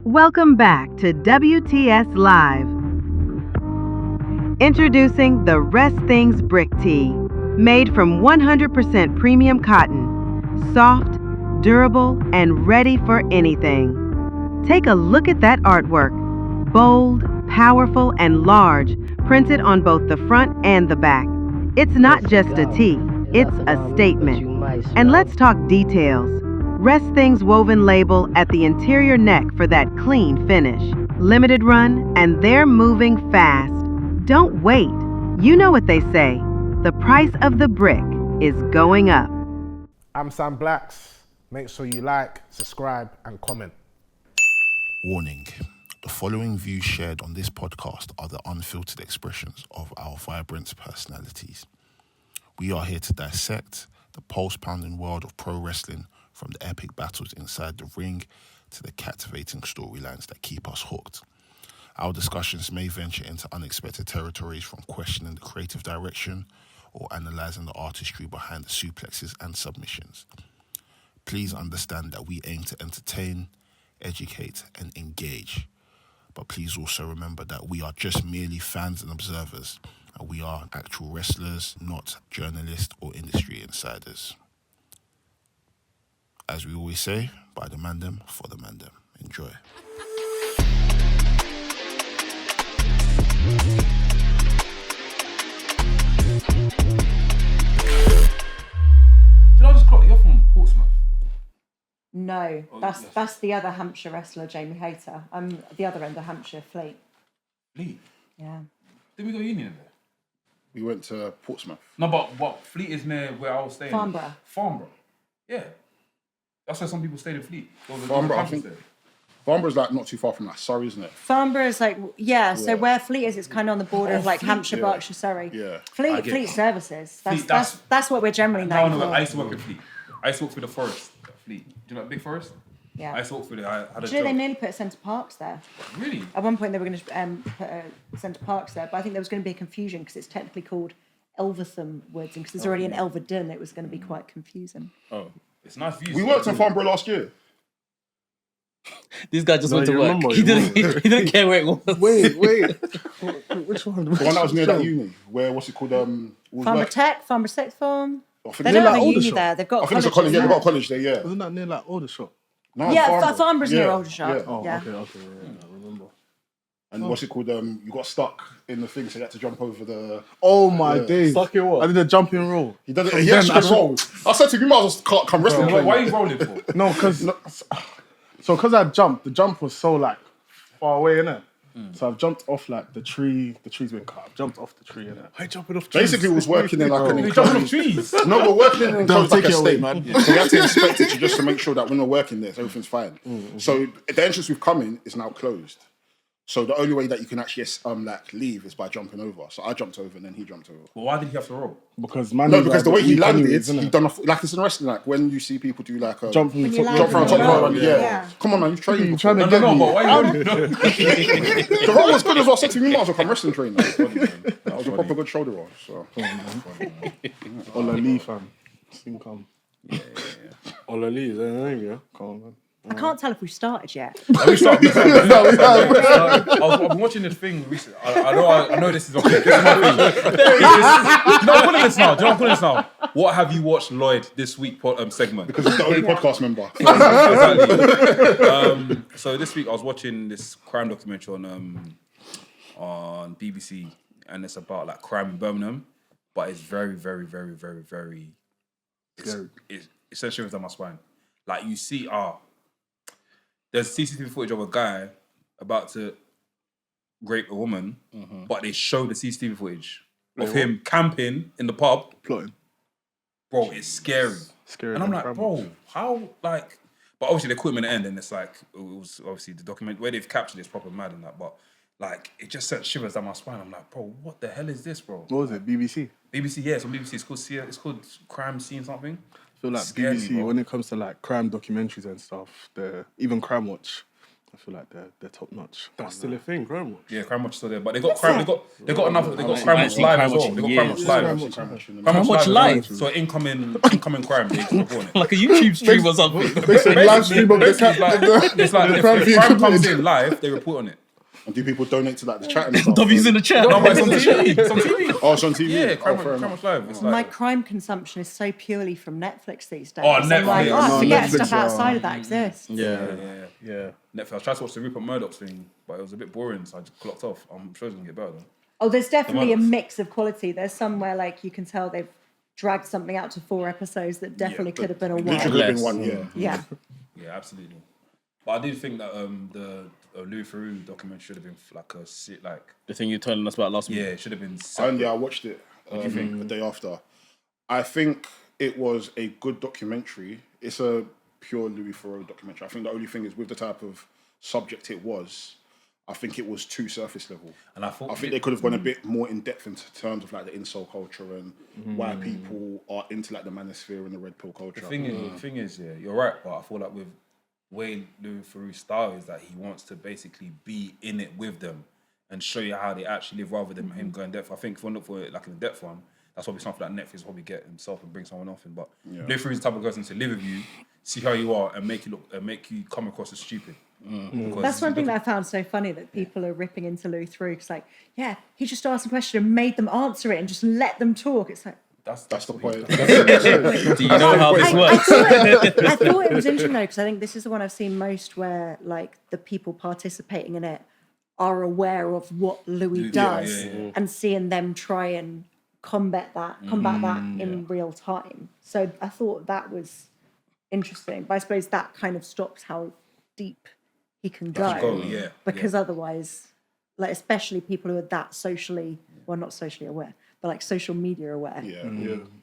Welcome back to WTS Live. Introducing the WRESTHINGS Brick Tee, made from 100% premium cotton, soft, durable, and ready for anything. Take a look at that artwork. Bold, powerful, and large, printed on both the front and the back. It's not just a tee, it's a statement. And let's talk details. WRESTHINGS woven label at the interior neck for that clean finish. Limited run, and they're moving fast. Don't wait. You know what they say. The price of the brick is going up. I'm Sam Blacks. Make sure you like, subscribe, and comment. Warning. The following views shared on this podcast are the unfiltered expressions of our vibrant personalities. We are here to dissect the pulse-pounding world of pro wrestling, from the epic battles inside the ring to the captivating storylines that keep us hooked. Our discussions may venture into unexpected territories, from questioning the creative direction or analysing the artistry behind the suplexes and submissions. Please understand that we aim to entertain, educate, and engage. But please also remember that we are just merely fans and observers, and we are actual wrestlers, not journalists or industry insiders. As we always say, by the mandem, for the mandem. Enjoy. Did I just clock you're from Portsmouth? No, that's the other Hampshire wrestler, Jamie Hayter. I'm the other end of Hampshire, Fleet. Fleet? Yeah. Did we go union there? We went to Portsmouth. No, but what? Fleet is near where I was staying. Farnborough. Farnborough. Yeah. That's where some people stayed in Fleet. Farnborough, I think. Farnborough's like not too far from like Surrey, isn't it? Farnborough is like, so where Fleet is, it's kind of on the border of like Fleet, Hampshire, Berkshire, Surrey. Yeah. Fleet Services. Fleet, That's what we're generally known for. I used to work at Fleet. I used to work for the Forest at Fleet. Do you know that big Forest? Yeah. I used to work for it. I had a Do you know job. they nearly put Centre Parks there? Really? At one point they were going to put Centre Parks there, but I think there was going to be a confusion because it's technically called Elvertham Woods, and because there's already an Elverdon, it was going to be quite confusing. Oh, it's nice views. We worked in Farnborough last year. This guy just went to work. He didn't care where it was. Wait. Which one? The one that was near that uni. Where, what's it called? Farnborough Tech, Farnborough Sixth Form. They don't have a like uni there. They've got I think it's a college. Yeah, they've got a college there, yeah. Wasn't that near like Aldershot? No, Yeah, Farnborough's near Aldershot. Yeah. Oh, Yeah. okay, I remember. And what's it called? You got stuck in the thing, so you had to jump over the... Oh my days. Stuck in what? I did a jumping roll. He did it. He actually did roll. I said to him, you might as well come wrestling. Why are you rolling for? No, because I jumped. The jump was so like far away, innit? So I've jumped off like the tree. The tree's been cut. I've jumped off the tree, innit? I jumping off trees. Basically, we was working in like an You jumping off enclosed... trees? No, we're working in an enclosed like take a it away, state. man. So we had to inspect it just to make sure that when we're working there, everything's fine. So the entrance we've come in is now closed. So the only way that you can actually leave is by jumping over. So I jumped over and then he jumped over. But why did he have to roll? Because man, No, because the way he landed, anyways, he innit? done like it's in wrestling. Like when you see people do like a Jump from the you top. land jump from the top Yeah. rope. Yeah. Come on, man, you've trained. You before. trying to get No, me? but why are you The roll was good as well. I said to him, you might as well come wrestling train. That was a proper good shoulder roll. So Olali, fam. Sing come. Olali, is that your name? Yeah. Come on, man. I can't tell if we've started yet. I've been watching this thing recently. I know this is okay. This is my thing. No, I'm putting this now. Do you know I'm putting this now? What have you watched, Lloyd, this week segment? because it's the only podcast member. Exactly. So this week I was watching this crime documentary on BBC, and it's about like crime in Birmingham, but it's very, very, very, very, very. It's essentially within my spine. Like you see, there's CCTV footage of a guy about to rape a woman, but they show the CCTV footage of him camping in the pub. Plotting. Bro, it's scary. Scary. And I'm like, bro, how, like... But obviously they caught him in the end, and it's like, it was obviously the document, where they've captured it's proper mad and that, but like, it just sent shivers down my spine. I'm like, bro, what the hell is this, bro? What was it? BBC. BBC, yeah, it's on BBC. It's called Crime Scene something. I feel like Scared me, BBC, bro. when it comes to like crime documentaries and stuff, even Crime Watch, I feel like they're top notch. That's still a thing, Crime Watch. Yeah, Crime Watch still there, but they got Crime. They got enough. They got Crime Watch seen live Crime as well. Watch They got in Crime Watch years. live. Crime Watch live? So incoming crime, they just report on it. Like a YouTube stream or something. Basically, live stream of the It's like if crime being crime comes committed. in live, they report on it. And do people donate to like the chat and stuff? W's in the chat. No, but it's on TV. It's on TV. Oh, it's on TV. Yeah, Crime Crime Watch live. It's My like crime consumption is so purely from Netflix these days. Oh, I'm like, Netflix. I No, forget Netflix stuff are- outside of that exists. Yeah. Netflix. I tried to watch the Rupert Murdoch thing, but it was a bit boring, so I just clocked off. I'm sure it's gonna get better though. Oh, there's definitely a Murdochs. mix of quality. There's some where like you can tell they've dragged something out to 4 episodes that definitely could have been a Literally one. could have been Less. one, yeah. Yeah. Yeah, absolutely. But I did think that the Louis Theroux documentary should have been like The thing you're telling us about last week. yeah, it should have been. And Separate. yeah, I watched it the day after. I think it was a good documentary. It's a pure Louis Theroux documentary. I think the only thing is with the type of subject it was, I think it was too surface level. And I thought think they could have gone a bit more in depth in terms of like the incel culture and why people are into like the manosphere and the red pill culture. The thing is, yeah, you're right, but I feel like with way Louis Theroux's style is that he wants to basically be in it with them and show you how they actually live rather than him going depth. I think if we look for it like in the depth one, that's probably something that Netflix will probably get himself and bring someone off in. But Louis Theroux's the type of person to live with you, see how you are, and make you come across as stupid. Because That's one thing that I found so funny that people are ripping into Louis Theroux. It's like, yeah, he just asked a question and made them answer it and just let them talk. It's like, That's the point. Do you know how this works? I thought it was interesting though, because I think this is the one I've seen most where like the people participating in it are aware of what Louis does and seeing them try and combat that in real time. So I thought that was interesting, but I suppose that kind of stops how deep he can go. Because otherwise, like especially people who are that not socially aware, but like social media aware,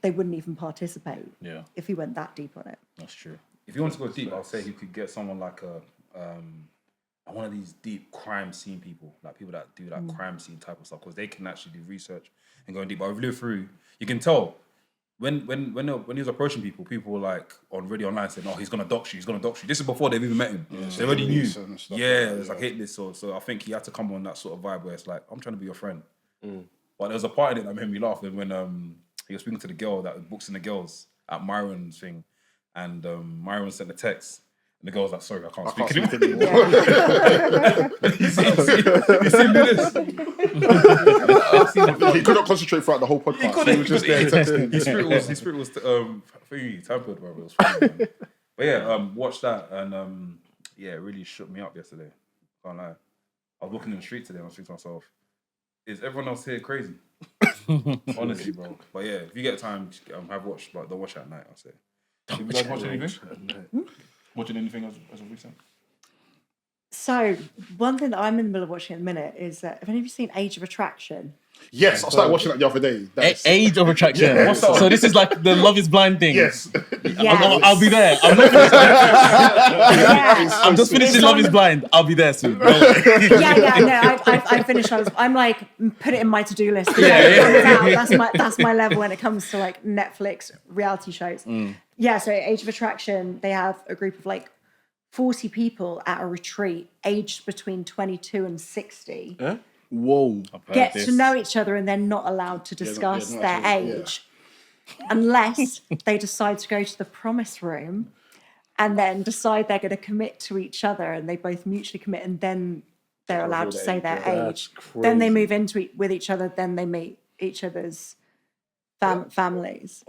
they wouldn't even participate if he went that deep on it. That's true. If you want to go deep, I'll say you could get someone like one of these deep crime scene people, like people that do like crime scene type of stuff, because they can actually do research and go deep. But with Louis Theroux, you can tell when he was approaching people, people were like already online saying, "Oh, he's gonna dox you. He's gonna dox you." This is before they've even met him. So they already knew. It's like hate this. So I think he had to come on that sort of vibe where it's like, I'm trying to be your friend. But there was a part in it that made me laugh when he was speaking to the girl that was boxing the girls at Myron's thing, and Myron sent a text. And the girl was like, "Sorry, I can't speak anymore." You see this? He couldn't concentrate throughout the whole podcast. He was just there texting. His spirit was tampered, bro. It was funny, man. But yeah, watch that, and yeah, it really shook me up yesterday. Can't lie. I was walking in the street today, and I was thinking to myself, is everyone else here crazy? Honestly, bro. But yeah, if you get time, have watched, but don't watch it at night, I'll say. Have you guys watched anything? Watching anything as of recent? So one thing that I'm in the middle of watching at the minute is have any of you seen Age of Attraction? Yes, I started watching that the other day. Age of Attraction. Yeah. What's that? So this is like the Love is Blind thing. Yes. I'll be there. I'm just finishing Love is Blind. I'll be there soon. No, I finished. I'm like, put it in my to-do list. That's my level when it comes to like Netflix reality shows. Yeah, so Age of Attraction, they have a group of like 40 people at a retreat aged between 22 and 60. Whoa. Get to know each other and they're not allowed to discuss their age unless they decide to go to the promise room and then decide they're going to commit to each other and they both mutually commit and then they're allowed to say their age. Then they move into with each other, then they meet each other's families.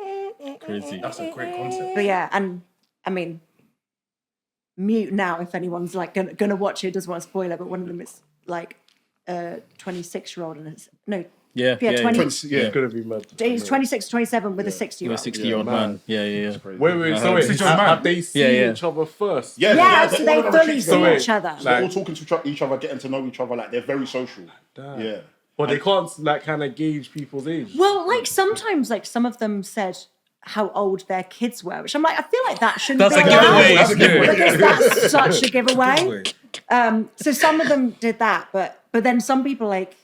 Crazy. That's a great concept. But yeah, and I mean, mute now if anyone's like gonna watch it, doesn't want to spoil it, but one of them is like a 26-year-old and it's 20. It's gonna be mad. He's 26, 27 with a 60-year-old. You're a 60-year-old man. Yeah. Wait. So wait, have they seen each other first? Yeah, so they fully see each other. They're all talking to each other, getting to know each other. Like they're very social. Damn. Yeah. But they can't like kind of gauge people's age. Well, like sometimes, like some of them said how old their kids were, which I'm like, I feel like that shouldn't That's be a giveaway. allowed, That's a giveaway. because that's such a giveaway. So some of them did that, but then some people like,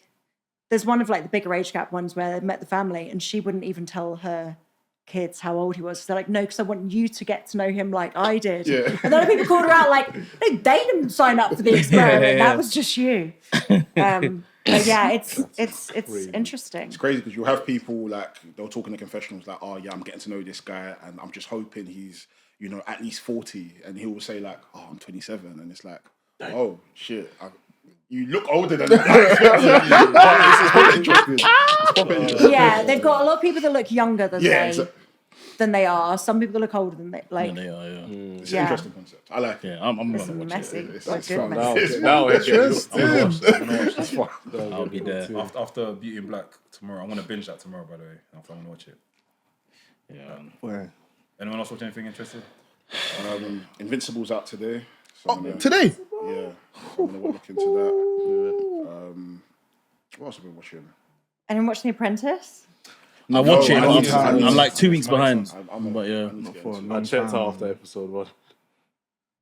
there's one of like the bigger age gap ones where they met the family and she wouldn't even tell her kids how old he was. So they're like, no, because I want you to get to know him like I did. Yeah. And then people called her out like, no, they didn't sign up for the experiment. That was just you. But yeah, it's interesting. It's crazy because you have people like they'll talk in the confessionals like, oh yeah, I'm getting to know this guy and I'm just hoping he's, you know, at least 40, and he will say like, oh, I'm 27, and it's like, oh shit, you look older than that. It's proper interesting. It's proper interesting. Yeah, they've got a lot of people that look younger than than they are. Some people look older than they like. Yeah, they are, yeah. It's an interesting concept. I like it. Yeah, I'm It's gonna watch messy. it. It's like good Now, messy. now it's I'm gonna watch That's fine. I'll be there. After Beauty in Black tomorrow, I'm gonna binge that tomorrow. By the way, after I'm gonna watch it. Yeah. Where? Anyone else watch anything interesting? Invincible's out today. So I'm gonna, Today? yeah, so I'm gonna look into that. What else have I been watching? Anyone watching The Apprentice? I watch it. I need to- I'm like 2 weeks behind. But yeah. I checked after episode 1.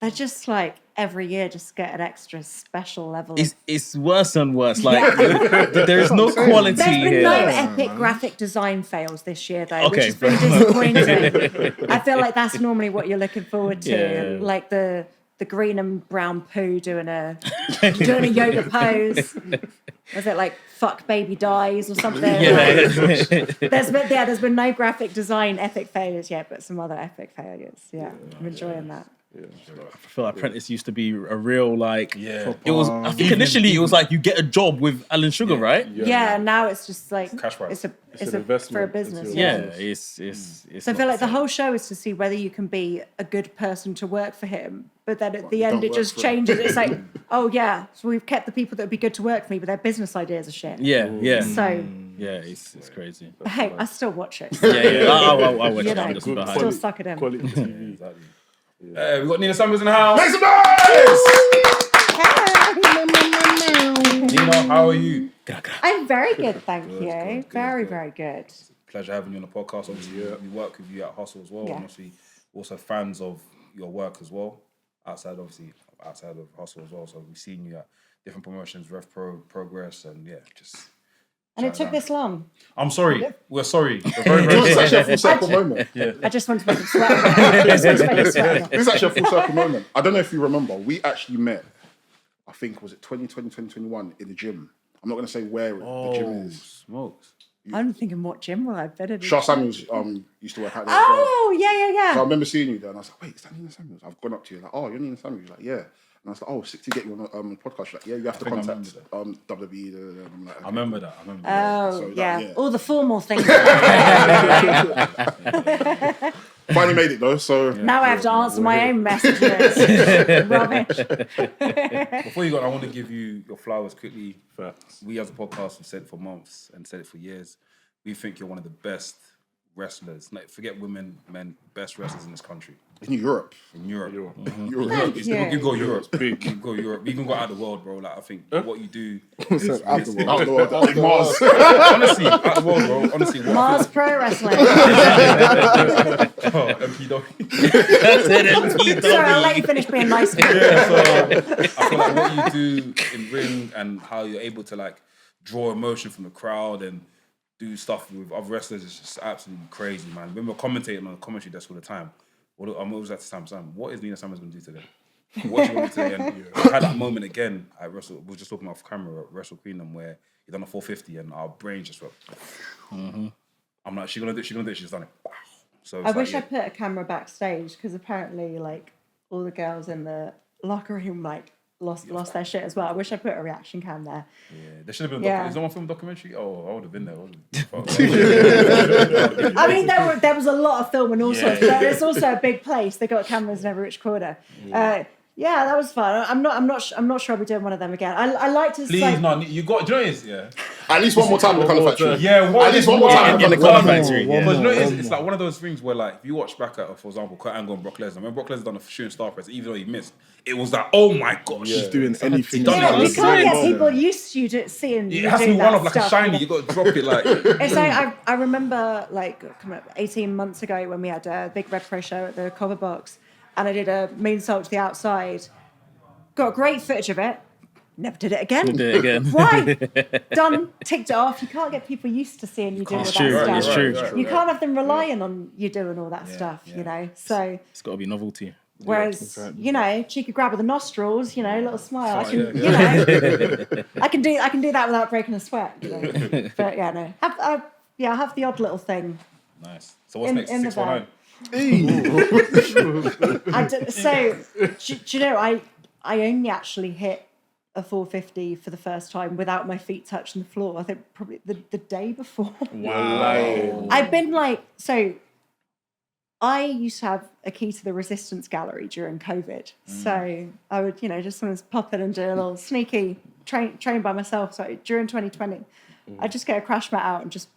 They're just like every year just get an extra special level. It's worse and worse. Like there is no quality There's been here. no epic graphic design fails this year, though, which Okay, has been disappointing. I feel like that's normally what you're looking forward to, Yeah. like the green and brown poo doing a yoga pose. Was it like "fuck baby dies" or something? Yeah. There's been no graphic design epic failures yet, but some other epic failures. Yeah, I'm enjoying that. I feel like Apprentice used to be a real like. Yeah. It was. I think initially it was like you get a job with Alan Sugar, right? Yeah, now it's just like Cash prize. it's an a investment for a into business. your Yeah. It's. So I feel like the whole show is to see whether you can be a good person to work for him. But then at the end, don't it work just for him. changes. It's like, oh yeah, so we've kept the people that would be good to work for me, but their business ideas are shit. Yeah. So, Yeah, it's crazy. but hey, I still watch it. Yeah. I'll watch You it. know, I'm just behind. still suck it in. Quality TV. Exactly. We got Nina Summers in the house. Make some noise! Nina, how are you? I'm very good, thank you. Very, very good. Pleasure having you on the podcast. Obviously, we work with you at Hustle as well, Yeah. and obviously also fans of your work as well. Outside of Hustle as well. So we've seen you at different promotions, Ref Pro, Progress, and yeah, just. And it took this long. I'm sorry. We're sorry. We're very, very It's sorry. actually a full circle moment. I just wanted to make him sweat. I just wanted to make him sweat. This is actually a full circle moment. I don't know if you remember, we actually met, I think, was it 2020, 2021 in the gym? I'm not going to say where the gym is. Smokes. I'm thinking, what gym will I better do? Shah Samuels used to work out there as well. Oh, yeah. So I remember seeing you there and I was like, wait, is that Nina Samuels? I've gone up to you like, oh, you're Nina Samuels? Like, yeah. And I was like, oh, sick to get you on a podcast. She's like, yeah, you have to think I contact WWE. And I'm like, okay. I remember that. Oh, So that, yeah. yeah. All the formal things. Finally made it though, so. Now I have to answer my own messages. Rubbish. Before you go, I want to give you your flowers quickly. Facts. We as a podcast have said it for months and said it for years. We think you're one of the best wrestlers. Like, forget women, men, best wrestlers in this country. In Europe. In Europe. Europe. Thank you. You can go Europe. big. You can go Europe. You can go out of the world, bro. Like, I think what you do is Out the world. Out the world. Like Mars. honestly, out of the world, bro. Honestly, what Mars Pro Wrestling. MPW. Sorry, I'll let you finish being nice. So I feel like what you do in ring and how you're able to like draw emotion from the crowd and do stuff with other wrestlers is just absolutely crazy, man. When we're commentating on the commentary desk all the time, I'm always at Sam, what is Nina Summers going to do today? What do you want to do? And I had that moment again at Wrestle. We were just talking off camera at Wrestle Queendom where he done a 450 and our brain just went. I'm like, she's gonna do it. She's done it. So I wish I put a camera backstage because apparently, like, all the girls in the locker room, like, lost their shit as well. I wish I put a reaction cam there. Yeah, there should have been. Yeah. Is there one film documentary? Oh, I would have been there. I mean, there was a lot of film and all sorts, but it's also a big place. They got cameras in every which corner. Yeah, that was fun. I'm not sure I'll be doing one of them again. I like to. Please, no, you got. Do you know what it is? Yeah. At least one more time in the colour factory. Yeah, At least one more time in the colour factory. Because you know, it's like one of those things where, like, if you watch back at, for example, Kurt Angle and Brock Lesnar, when Brock Lesnar done a shooting star press, even though he missed, it was like, oh my gosh, She's doing anything. done Yeah, it. you can't get people used to you seeing It you has to do be that one of like a stuff, shiny. you know? You got to drop it like. It's like I remember like coming up 18 months ago when we had a big Red Pro show at the Cover Box, and I did a moonsault to the outside. Got great footage of it. never did it again. Do it again. Why? Done, ticked it off. You can't get people used to seeing you doing all that true, stuff. it's true. You can't have them relying on you doing all that stuff, you know. So It's got to be novelty. whereas, you know, cheeky grab of the nostrils, you know, little smile. I can, you know, I can do that without breaking a sweat. You know? But yeah, no, have the odd little thing. Nice. So what's next? In the 619. So, do you know, I only actually hit a 450 for the first time without my feet touching the floor. I think probably the day before. Wow. I've been like, so I used to have a key to the resistance gallery during COVID. So I would, you know, just sometimes pop in and do a little sneaky train by myself. So during 2020, I'd just get a crash mat out and just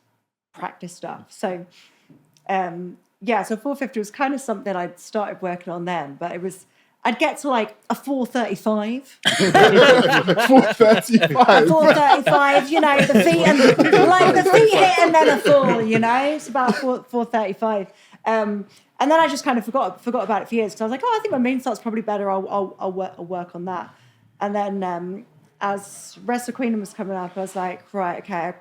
practice stuff. So, so 450 was kind of something I'd started working on then, but it was, I'd get to like a 435. 435. 435, you know, the feet hit and then a fall, you know, it's about 435. And then I just kind of forgot about it for years because I was like, I think my main start's probably better. I'll work on that. And then as Wrestle Queendom was coming up, I was like, right, okay,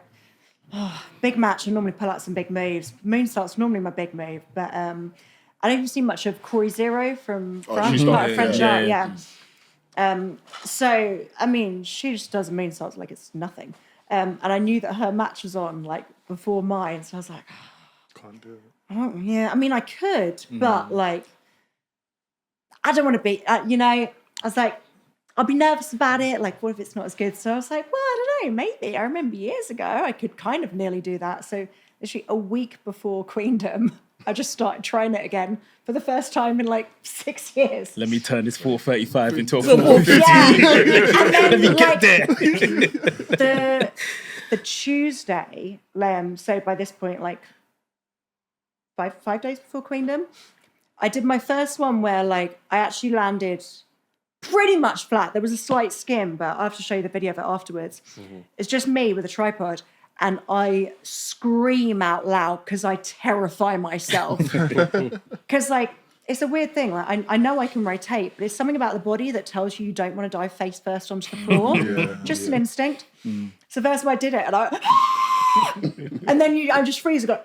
big match. I normally pull out some big moves. Moonstart's normally my big move, but I don't even see much of Corey Zero from France, French art, yeah. So I mean, she just does a moonsault like it's nothing. And I knew that her match was on like before mine, so I was like, Can't do it. Yeah, I mean, I could, but like, I don't want to be, you know, I was like, I'll be nervous about it. Like, what if it's not as good? So I was like, well, I don't know, maybe. I remember years ago, I could kind of nearly do that. So literally a week before Queendom, I just started trying it again for the first time in like 6 years. Let me turn this 435 into a 450. Yeah. And then, Let me get there. The Tuesday, so by this point, like, five days before Queendom, I did my first one where like I actually landed pretty much flat. There was a slight skim, but I have to show you the video of it afterwards. It's just me with a tripod and I scream out loud because I terrify myself. Because like it's a weird thing. Like I know I can rotate, but it's something about the body that tells you don't want to dive face first onto the floor. Just an instinct. So first time I did it and and then I just freeze and go.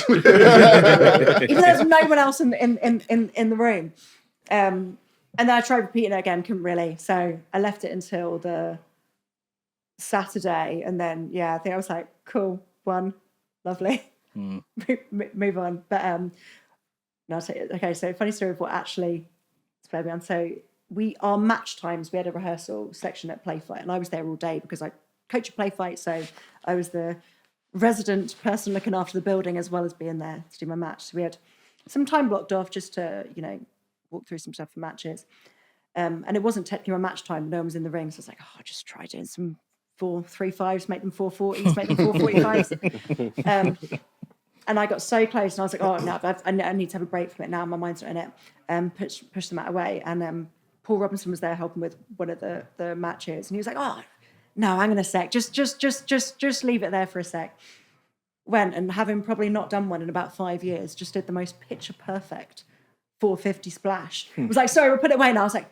Even though there's no one else in the room, and then I tried repeating it again, couldn't really. So I left it until the Saturday, and then I think I was like, cool, one, lovely, move on. But no, okay. So funny story of what actually spurred me on. So our match times, we had a rehearsal section at Playfight, and I was there all day because I coach a Playfight, so I was the resident person looking after the building as well as being there to do my match. So we had some time blocked off just to, you know, walk through some stuff for matches. And it wasn't technically my match time, no one was in the ring. So I was like, I'll just try doing some 435s, make them 440s, make them 445s. And I got so close and I was like, oh, no, I need to have a break from it now. My mind's not in it. Push the mat away. And Paul Robinson was there helping with one of the matches. And he was like, oh, no, hang on a sec. Just leave it there for a sec. Went and having probably not done one in about 5 years, just did the most picture perfect 450 splash. It was like, sorry, we'll put it away now. I was like,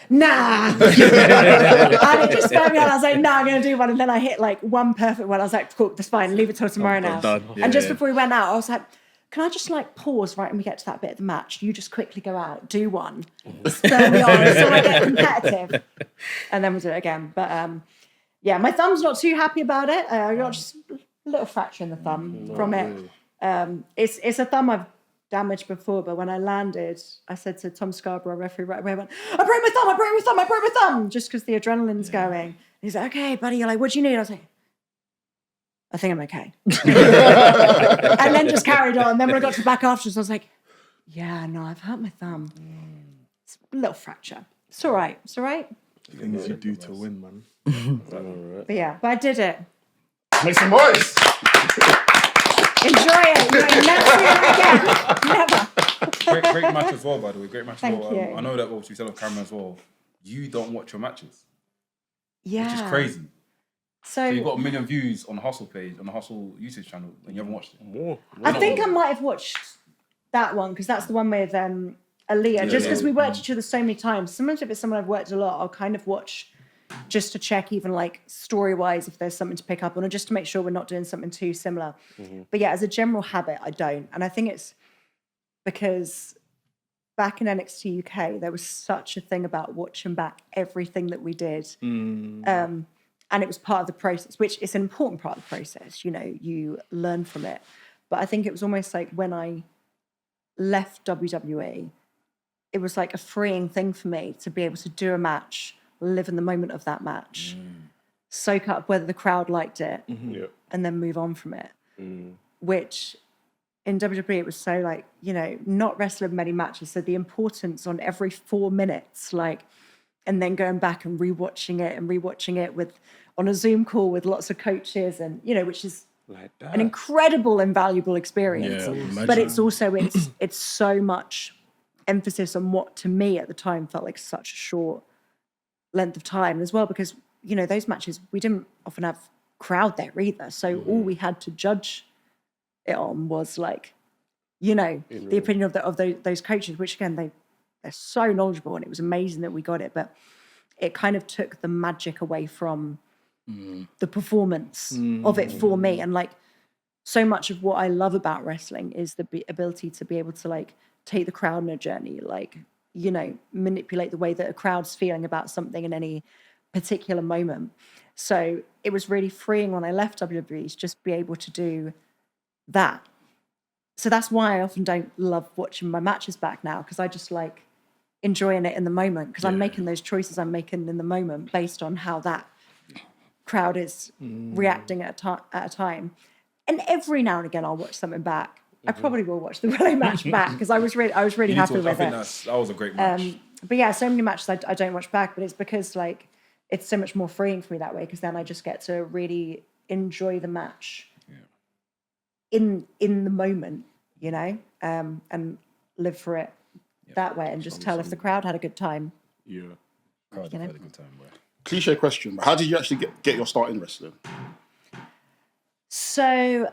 nah. And it just spurred me on. I was like, nah, I'm going to do one. And then I hit like one perfect one. I was like, cool, that's fine. Leave it till tomorrow now. And just before we went out, I was like, can I just like pause right when we get to that bit of the match? You just quickly go out, do one, spur me on so I get competitive. And then we'll do it again. But my thumb's not too happy about it. I got just a little fracture in the thumb from it. It's a thumb I've damaged before, but when I landed, I said to Tom Scarborough, referee, right away, I went, I broke my thumb, just because the adrenaline's going. And he's like, okay, buddy, you're like, what do you need? I was like, I think I'm okay. And then just carried on. Then when I got to the back afterwards, I was like, yeah, no, I've hurt my thumb. It's a little fracture. It's all right. Things you do to win, man. But I did it. Make some noise. Enjoy it. You'll never see it again. Never. Great match as well, by the way. Great match as well. Thank you. I know that obviously we said on camera as well. You don't watch your matches. Yeah. Which is crazy. So you've got 1 million views on the Hustle page, on the Hustle YouTube channel, and you haven't watched it. More. I think I might have watched that one because that's the one with Aaliyah, just because we worked each other so many times. Sometimes if it's someone I've worked a lot, I'll kind of watch just to check even like story-wise if there's something to pick up on, or just to make sure we're not doing something too similar. But yeah, as a general habit, I don't. And I think it's because back in NXT UK, there was such a thing about watching back everything that we did. And it was part of the process, which is an important part of the process. You know, you learn from it. But I think it was almost like when I left WWE, it was like a freeing thing for me to be able to do a match, live in the moment of that match, soak up whether the crowd liked it, and then move on from it. Which in WWE, it was so like, you know, not wrestling many matches. So the importance on every 4 minutes, like, and then going back and rewatching it with on a Zoom call with lots of coaches, and you know, which is an incredible and valuable experience. But it's also it's so much emphasis on what to me at the time felt like such a short length of time as well, because you know, those matches we didn't often have crowd there either. So all we had to judge it on was like, you know, the opinion of those coaches, which again they're so knowledgeable, and it was amazing that we got it, but it kind of took the magic away from the performance of it for me. And like so much of what I love about wrestling is the ability to be able to like take the crowd on a journey, like, you know, manipulate the way that a crowd's feeling about something in any particular moment. So it was really freeing when I left WWE to just be able to do that. So that's why I often don't love watching my matches back now, because I just like enjoying it in the moment, because I'm making those choices I'm making in the moment based on how that crowd is reacting at a time. And every now and again I'll watch something back. I probably will watch the Willow match back because I was really happy with it. That was a great match. But yeah, so many matches I don't watch back, but it's because like it's so much more freeing for me that way, because then I just get to really enjoy the match in the moment, you know, and live for it that way, and just tell if the crowd had a good time. Yeah. Crowd had a good time, boy. Cliche question, but how did you actually get your start in wrestling? So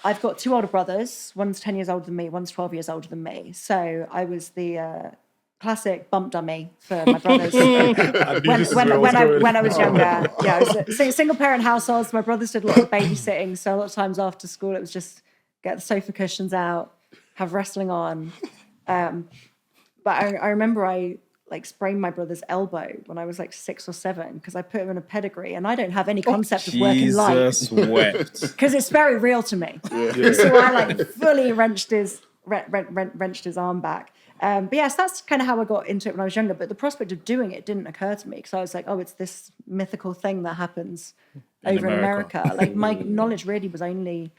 I've got two older brothers. One's 10 years older than me, one's 12 years older than me. So I was the classic bump dummy for my brothers when I was younger. Yeah, I was a single parent household, so my brothers did a lot of babysitting. So a lot of times after school, it was just get the sofa cushions out, have wrestling on. But I remember I like sprained my brother's elbow when I was like 6 or 7 because I put him in a pedigree, and I don't have any concept of working light because it's very real to me. So I like fully wrenched his arm back. But yes, that's kind of how I got into it when I was younger. But the prospect of doing it didn't occur to me because I was like, oh, it's this mythical thing that happens over in America. Like my knowledge really was only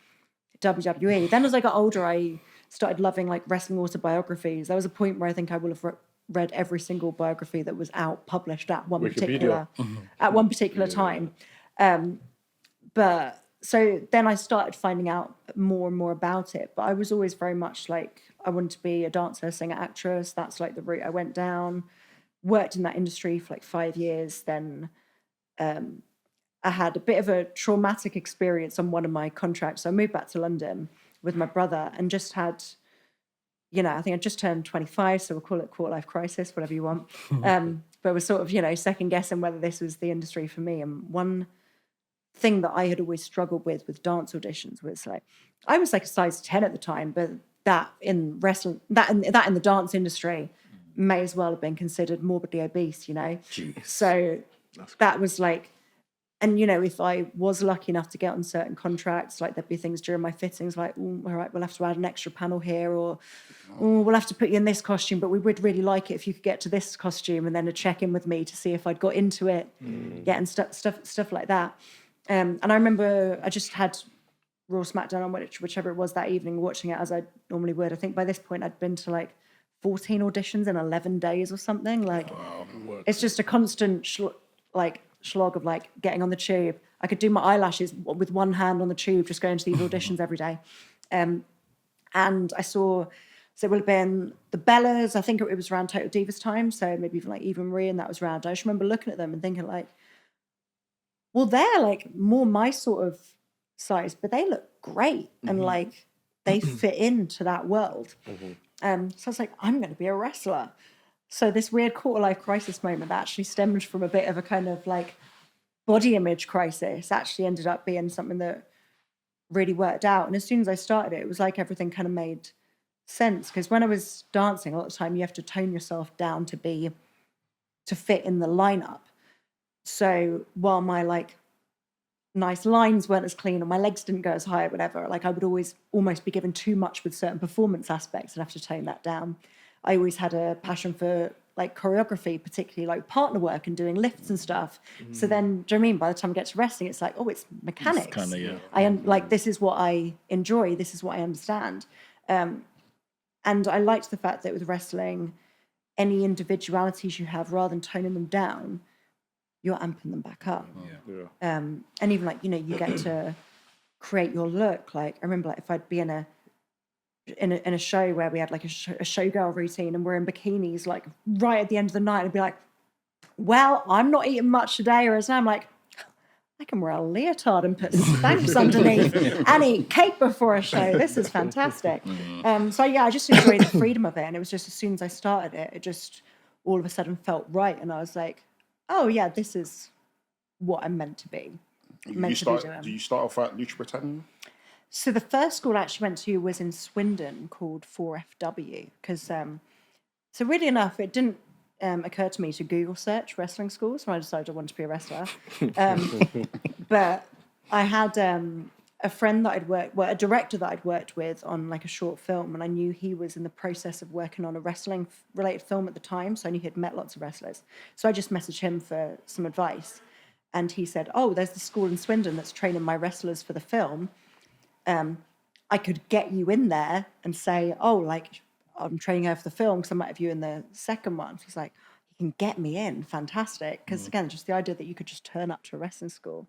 WWE. Then as I got older, I started loving like wrestling autobiographies. There was a point where I think I will have read every single biography that was out published at one particular time. But so then I started finding out more and more about it. But I was always very much like, I wanted to be a dancer, singer, actress. That's like the route I went down. Worked in that industry for like 5 years. Then I had a bit of a traumatic experience on one of my contracts. So I moved back to London with my brother and just had, you know, I think I just turned 25, so we'll call it quarter-life crisis, whatever you want. But we're sort of, you know, second-guessing whether this was the industry for me. And one thing that I had always struggled with dance auditions was like, I was like a size 10 at the time, but that in wrestling, that in the dance industry may as well have been considered morbidly obese, you know? Jeez. So that was like, and, you know, if I was lucky enough to get on certain contracts, like there'd be things during my fittings like, all right, we'll have to add an extra panel here, or we'll have to put you in this costume, but we would really like it if you could get to this costume, and then a check-in with me to see if I'd got into it, and stuff like that. And I remember I just had Raw SmackDown on whichever it was that evening, watching it as I normally would. I think by this point I'd been to like 14 auditions in 11 days or something. Like, it's just a constant slog of like getting on the tube. I could do my eyelashes with one hand on the tube, just going to these auditions every day. And I saw, so it would have been the Bellas. I think it was around Total Divas time. So maybe even like Eva Marie, and that was round. I just remember looking at them and thinking like, well, they're like more my sort of size, but they look great. And like, they fit into that world. So I was like, I'm going to be a wrestler. So this weird quarter-life crisis moment that actually stemmed from a bit of a kind of like body image crisis actually ended up being something that really worked out. And as soon as I started it was like everything kind of made sense. Because when I was dancing, a lot of the time you have to tone yourself down to fit in the lineup. So while my like nice lines weren't as clean and my legs didn't go as high or whatever, like I would always almost be given too much with certain performance aspects and have to tone that down. I always had a passion for like choreography, particularly like partner work and doing lifts and stuff. So then, do you know what I mean? By the time I get to wrestling, it's like, oh, it's mechanics. It's kinda, yeah. Like, this is what I enjoy. This is what I understand. And I liked the fact that with wrestling, any individualities you have, rather than toning them down, you're amping them back up. And even like, you know, you get to create your look. Like I remember like if I'd be in a show where we had like a showgirl routine and we're in bikinis like right at the end of the night, I'd be like, well, I'm not eating much today. Or as I'm like, I can wear a leotard and put Spanx underneath and eat cake before a show. This is fantastic. So yeah, I just enjoyed the freedom of it. And it was just as soon as I started it, it just all of a sudden felt right. And I was like, oh yeah, this is what I'm meant to be. Do you start off at Lucha Britannia? So the first school I actually went to was in Swindon called 4FW. Because, so really enough, it didn't occur to me to Google search wrestling schools when I decided I wanted to be a wrestler. But I had a friend that a director that I'd worked with on like a short film, and I knew he was in the process of working on a wrestling related film at the time, so I knew he'd met lots of wrestlers. So I just messaged him for some advice, and he said, oh, there's the school in Swindon that's training my wrestlers for the film. I could get you in there and say, oh, like, I'm training her for the film because I might have you in the second one. So he's like, you can get me in, fantastic. Because again, just the idea that you could just turn up to a wrestling school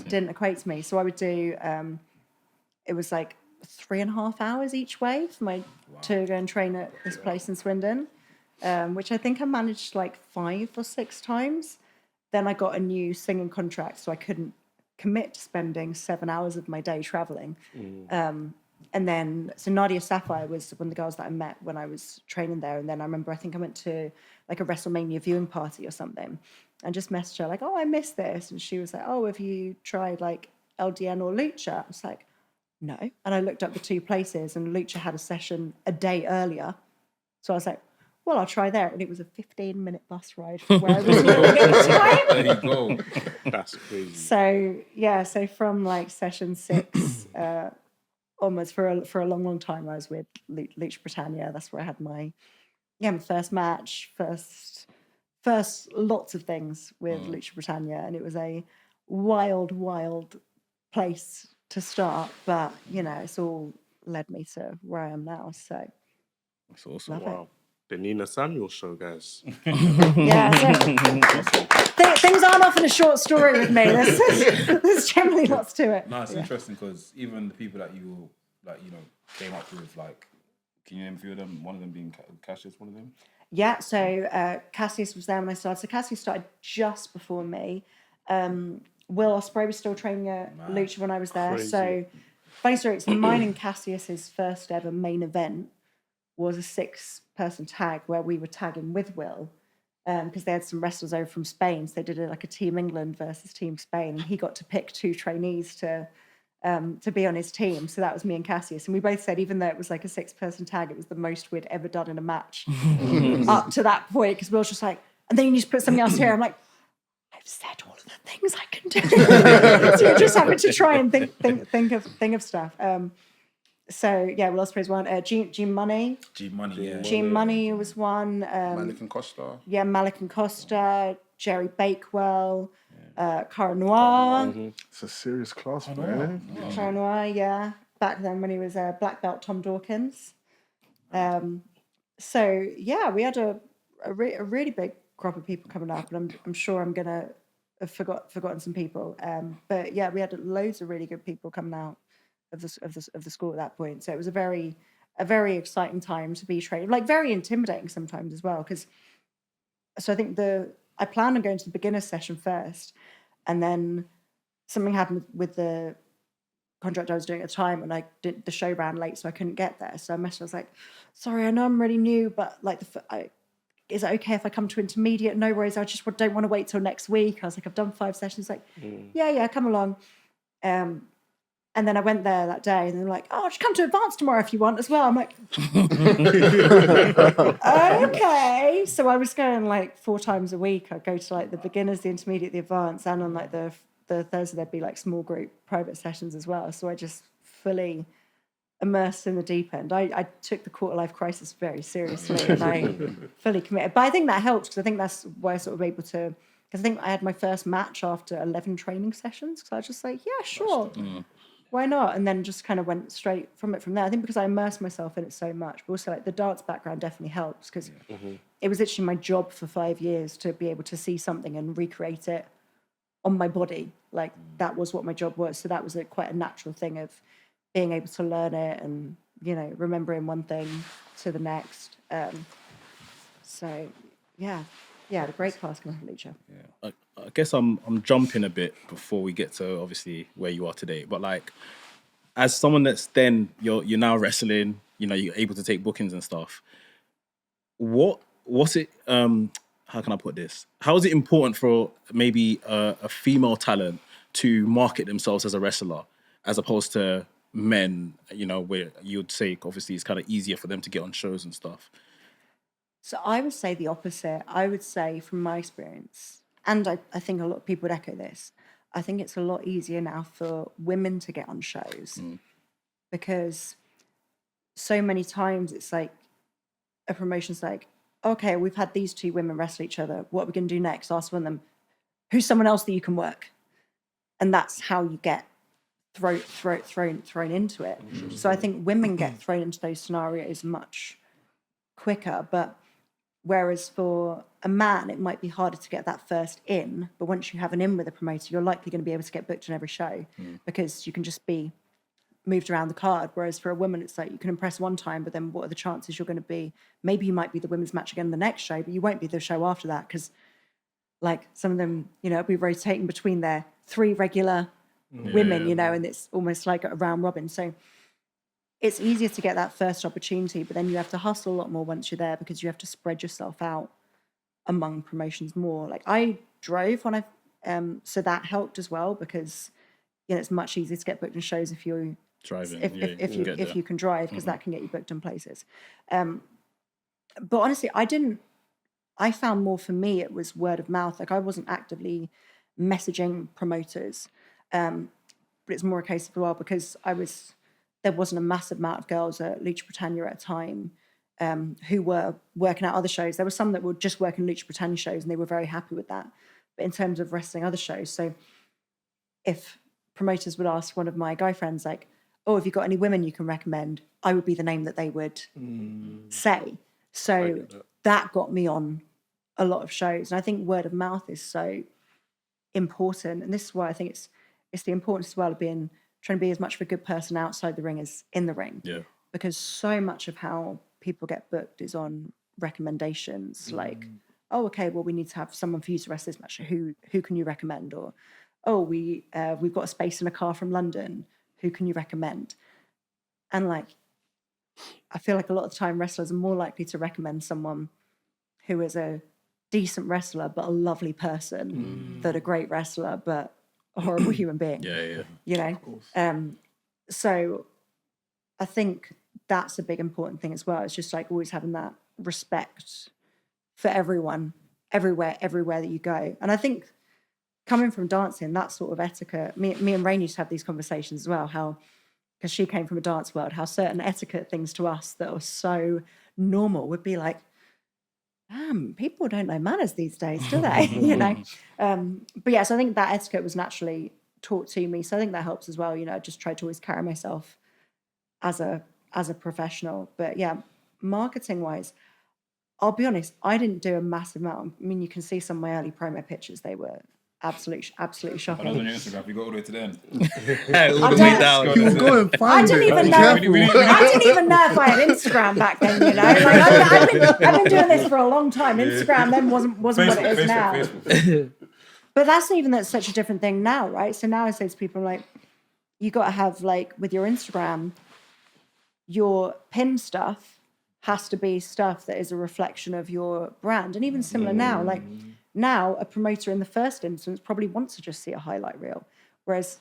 didn't equate to me. So I would do, it was like 3.5 hours each way for to go and train at this place in Swindon, which I think I managed like 5 or 6 times. Then I got a new singing contract, so I couldn't commit to spending 7 hours of my day traveling. And then, so Nadia Sapphire was one of the girls that I met when I was training there. And then I remember, I think I went to like a WrestleMania viewing party or something and just messaged her like, oh, I missed this. And she was like, oh, have you tried like LDN or Lucha? I was like, no. And I looked up the 2 places and Lucha had a session a day earlier. So I was like, well, I'll try there. And it was a 15-minute bus ride from where I was living at the time. There you go. That's crazy. So, yeah, so from like session 6 onwards for a long time, I was with Lucha Britannia. That's where I had my first match, first lots of things with Lucha Britannia. And it was a wild place to start. But, you know, it's all led me to where I am now. So, That's awesome. love Wow. The Nina Samuel show, guys. Yeah, so things aren't often a short story with me. There's generally lots to it. No, it's interesting because even the people that you like, you know, came up with, like, can you name a few of them? One of them being Cassius, one of them. Yeah, so Cassius was there when I started. So Cassius started just before me. Will Ospreay was still training at Lucha when I was there. Crazy. So funny story, it's mine and Cassius's first ever main event was a 6-person tag where we were tagging with Will because they had some wrestlers over from Spain. So they did like a Team England versus Team Spain, and he got to pick 2 trainees to be on his team. So that was me and Cassius. And we both said, even though it was like a 6-person tag, it was the most we'd ever done in a match up to that point. Because Will's just like, and then you just put something else here. I'm like, I've said all of the things I can do. So you're just having to try and think of stuff. So yeah, Will Ospreay's one. G Money. G Money, yeah. G Money was one. Malik and Costa. Yeah, Malik and Costa, Jerry Bakewell, Cara Noir. It's a serious class, man. Cara Noir, yeah. Back then when he was black belt Tom Dawkins. So yeah, we had a really big crop of people coming up, and I'm sure I'm gonna have forgotten some people. But yeah, we had loads of really good people coming out of the school at that point. So it was a very exciting time to be trained, like very intimidating sometimes as well. Because so I think I planned on going to the beginner session first, and then something happened with the contract I was doing at the time, and the show ran late, so I couldn't get there. So I messaged, I was like, sorry, I know I'm really new, but like, is it okay if I come to intermediate? No worries, I just don't want to wait till next week. I was like, I've done 5 sessions. Like, yeah, come along. And then I went there that day, and they were like, oh, just come to advanced tomorrow if you want as well. I'm like, okay. So I was going like 4 times a week. I'd go to like the beginners, the intermediate, the advanced, and on like the Thursday there'd be like small group private sessions as well. So I just fully immersed in the deep end. I took the quarter-life crisis very seriously, and I fully committed. But I think that helped, because I think that's why I sort of able to, because I think I had my first match after 11 training sessions. So I was just like, yeah, sure. Why not? And then just kind of went straight from there. I think because I immersed myself in it so much, but also like the dance background definitely helps, because it was literally my job for 5 years to be able to see something and recreate it on my body. Like that was what my job was. So that was quite a natural thing of being able to learn it and, you know, remembering one thing to the next. So yeah, the great class coming from Lucha. I guess I'm jumping a bit before we get to obviously where you are today, but like as someone that's then you're now wrestling, you know, you're able to take bookings and stuff. What's it? How can I put this? How is it important for maybe a female talent to market themselves as a wrestler, as opposed to men? You know, where you'd say obviously it's kind of easier for them to get on shows and stuff. So I would say the opposite. I would say from my experience, and I think a lot of people would echo this, I think it's a lot easier now for women to get on shows, because so many times it's like a promotion's like, okay, we've had these 2 women wrestle each other. What are we going to do next? Ask one of them, who's someone else that you can work? And that's how you get thrown into it. So I think women get thrown into those scenarios much quicker, but whereas for a man, it might be harder to get that first in, but once you have an in with a promoter, you're likely going to be able to get booked in every show because you can just be moved around the card. Whereas for a woman, it's like you can impress one time, but then what are the chances you're going to be? Maybe you might be the women's match again the next show, but you won't be the show after that, because like some of them, you know, be rotating between their 3 regular women, you know, and it's almost like a round robin. So it's easier to get that first opportunity, but then you have to hustle a lot more once you're there, because you have to spread yourself out among promotions more. Like I drove when so that helped as well, because you know it's much easier to get booked in shows if you're driving, if you can drive, because that can get you booked in places. But honestly, I found more for me it was word of mouth. Like I wasn't actively messaging promoters, but it's more a case of, well, because there wasn't a massive amount of girls at Lucha Britannia at a time who were working out other shows. There were some that were just working Lucha Britannia shows, and they were very happy with that. But in terms of wrestling other shows, so if promoters would ask one of my guy friends, like, oh, have you got any women you can recommend? I would be the name that they would say. So that got me on a lot of shows. And I think word of mouth is so important. And this is why I think it's the importance as well of trying to be as much of a good person outside the ring as in the ring. Yeah. Because so much of how people get booked is on recommendations, like, oh, okay, well, we need to have someone for you to wrestle this match. Who can you recommend? Or, oh, we've got a space in a car from London. Who can you recommend? And like, I feel like a lot of the time wrestlers are more likely to recommend someone who is a decent wrestler but a lovely person than a great wrestler but a horrible human being. Yeah. You know? So I think that's a big important thing as well. It's just like always having that respect for everyone, everywhere that you go. And I think coming from dancing, that sort of etiquette, me and Rain used to have these conversations as well, how, because she came from a dance world, how certain etiquette things to us that are so normal would be like, damn, people don't know manners these days, do they? You know? But yeah, so I think that etiquette was naturally taught to me. So I think that helps as well. You know, I just try to always carry myself as a professional. But yeah, marketing wise, I'll be honest, I didn't do a massive amount. I mean, you can see some of my early promo pictures. They were absolutely shocking. I was on your Instagram. You go all the way to the end. All the way down. You go and find I didn't even know if I had Instagram back then. You know, like I've been doing this for a long time. Instagram then wasn't what it is now. But that's such a different thing now, right? So now I say to people like, you got to have, like, with your Instagram, your pin stuff has to be stuff that is a reflection of your brand. And even similar now, like now a promoter in the first instance probably wants to just see a highlight reel. Whereas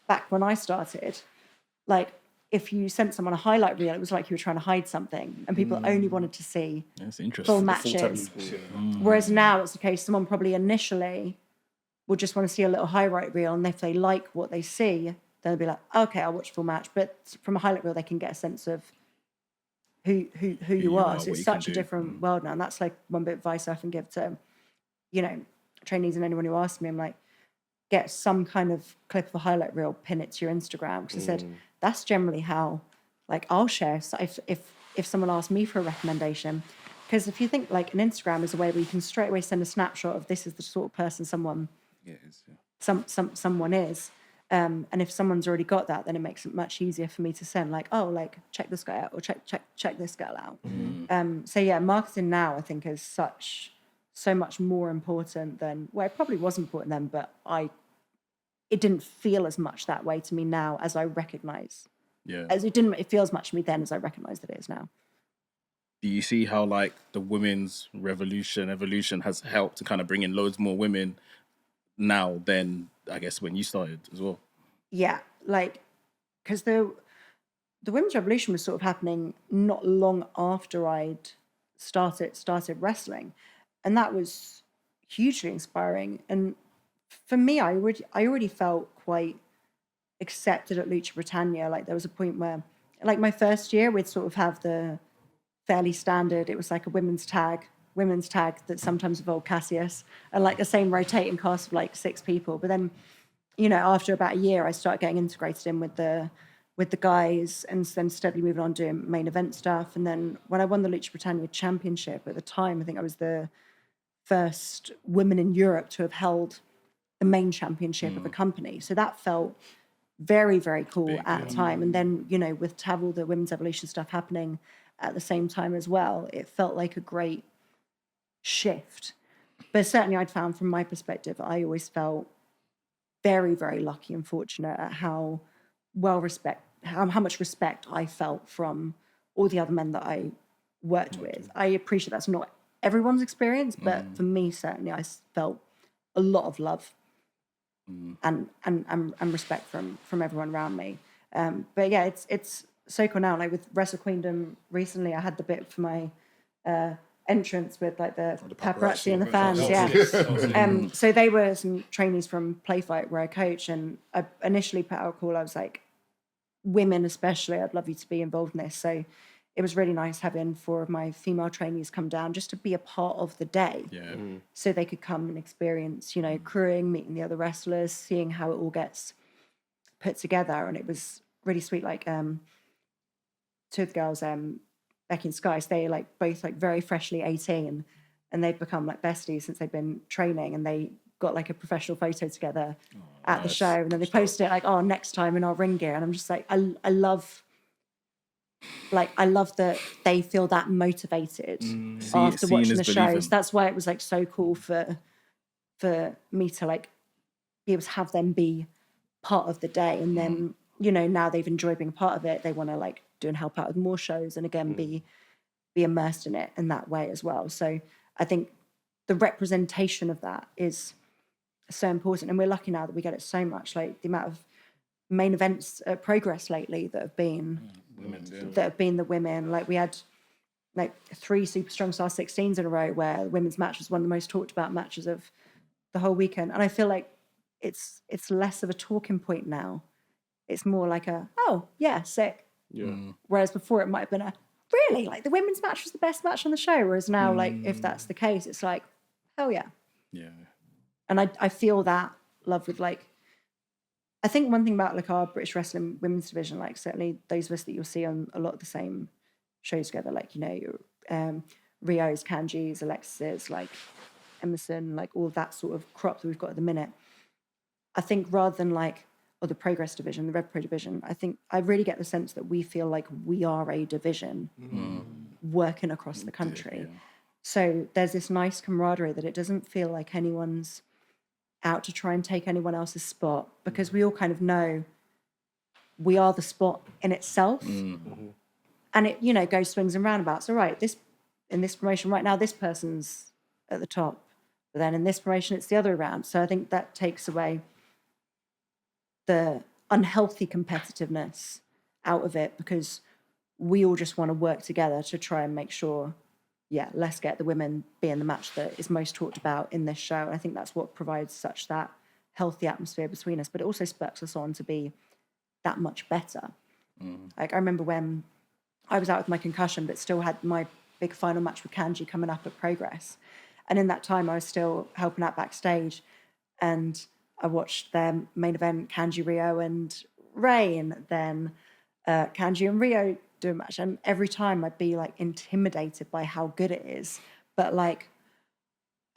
back when I started, like, if you sent someone a highlight reel, it was like you were trying to hide something, and people only wanted to see That's interesting. full matches. Whereas now it's the case, someone probably initially will just want to see a little highlight reel, and if they like what they see, they'll be like, okay, I'll watch full match. But from a highlight reel, they can get a sense of who you are. So what it's you can such a do. different world now. And that's like one bit of advice I often give to, trainees and anyone who asks me. I'm like, get some kind of clip of a highlight reel, pin it to your Instagram. Because I said, that's generally how, like, I'll share. So if someone asks me for a recommendation, because if you think like an Instagram is a way where you can straight away send a snapshot of this is the sort of person someone someone is. And if someone's already got that, then it makes it much easier for me to send, like, oh, like, check this guy out, or check this girl out. So yeah, marketing now I think is so much more important than, well, it probably was important then, but it didn't feel as much that way to me now as I recognize. Yeah. As it feels much to me then as I recognize that it is now. Do you see how, like, the women's evolution has helped to kind of bring in loads more women now than, I guess, when you started as well? Yeah, like, because the women's revolution was sort of happening not long after I'd started wrestling, and that was hugely inspiring. And for me, I already felt quite accepted at Lucha Britannia. Like, there was a point where, like, my first year, we'd sort of have the fairly standard, it was like a women's tag that sometimes involved Cassius, and like the same rotating cast of like 6 people. But then, after about a year, I started getting integrated in with the guys, and then steadily moving on doing main event stuff. And then when I won the Lucha Britannia Championship at the time, I think I was the first woman in Europe to have held the main championship of a company. So that felt very, very cool at the time. And then, with to have all the women's evolution stuff happening at the same time as well, it felt like a great shift. But certainly I'd found, from my perspective, I always felt very, very lucky and fortunate at how much respect I felt from all the other men that I worked with. I appreciate that's not everyone's experience, but for me, certainly, I felt a lot of love and respect from everyone around me. But yeah, it's so cool now. Like with Wrestle Queendom recently, I had the bit for my entrance with like the paparazzi and the fans. Yeah. So they were some trainees from Playfight where I coach, and I initially put out a call. I was like, women especially, I'd love you to be involved in this. So it was really nice having 4 of my female trainees come down just to be a part of the day. Yeah. So they could come and experience, crewing, meeting the other wrestlers, seeing how it all gets put together. And it was really sweet. Like 2 of the girls, Becky and Sky, they like both like very freshly 18, and they've become like besties since they've been training, and they got like a professional photo together at the show, and then they posted it like, oh, next time in our ring gear. And I'm just like, I love that they feel that motivated after watching the shows. That's why it was like so cool for me to like be able to have them be part of the day. And then, now they've enjoyed being a part of it. They want to like do and help out with more shows, and again, be immersed in it in that way as well. So I think the representation of that is so important. And we're lucky now that we get it so much. Like the amount of main events at Progress lately that have been the women. Like we had like 3 Super Strong Star 16s in a row where the women's match was one of the most talked about matches of the whole weekend. And I feel like it's less of a talking point now. It's more like oh yeah, sick. Yeah. Whereas before it might have been really, like the women's match was the best match on the show. Whereas now, like if that's the case, it's like, hell yeah. Yeah. And I feel that love with like, I think one thing about like our British wrestling women's division, like certainly those of us that you'll see on a lot of the same shows together, like, Rio's, Kanji's, Alexis's, like Emerson, like all that sort of crop that we've got at the minute. I think rather than like, or the Progress division, the Rev Pro division, I think I really get the sense that we feel like we are a division working across the country. Yeah. So there's this nice camaraderie that it doesn't feel like anyone's out to try and take anyone else's spot, because we all kind of know we are the spot in itself. And it, you know, goes swings and roundabouts. All right, in this promotion right now, this person's at the top. But then in this promotion, it's the other way around. So I think that takes away the unhealthy competitiveness out of it, because we all just want to work together to try and make sure, let's get the women being the match that is most talked about in this show. And I think that's what provides such that healthy atmosphere between us, but it also spurs us on to be that much better. Like, I remember when I was out with my concussion, but still had my big final match with Kanji coming up at Progress. And in that time, I was still helping out backstage. And I watched their main event, Kanji, Rio, and Ray, and then Kanji and Rio do a match. And every time I'd be like intimidated by how good it is. But like,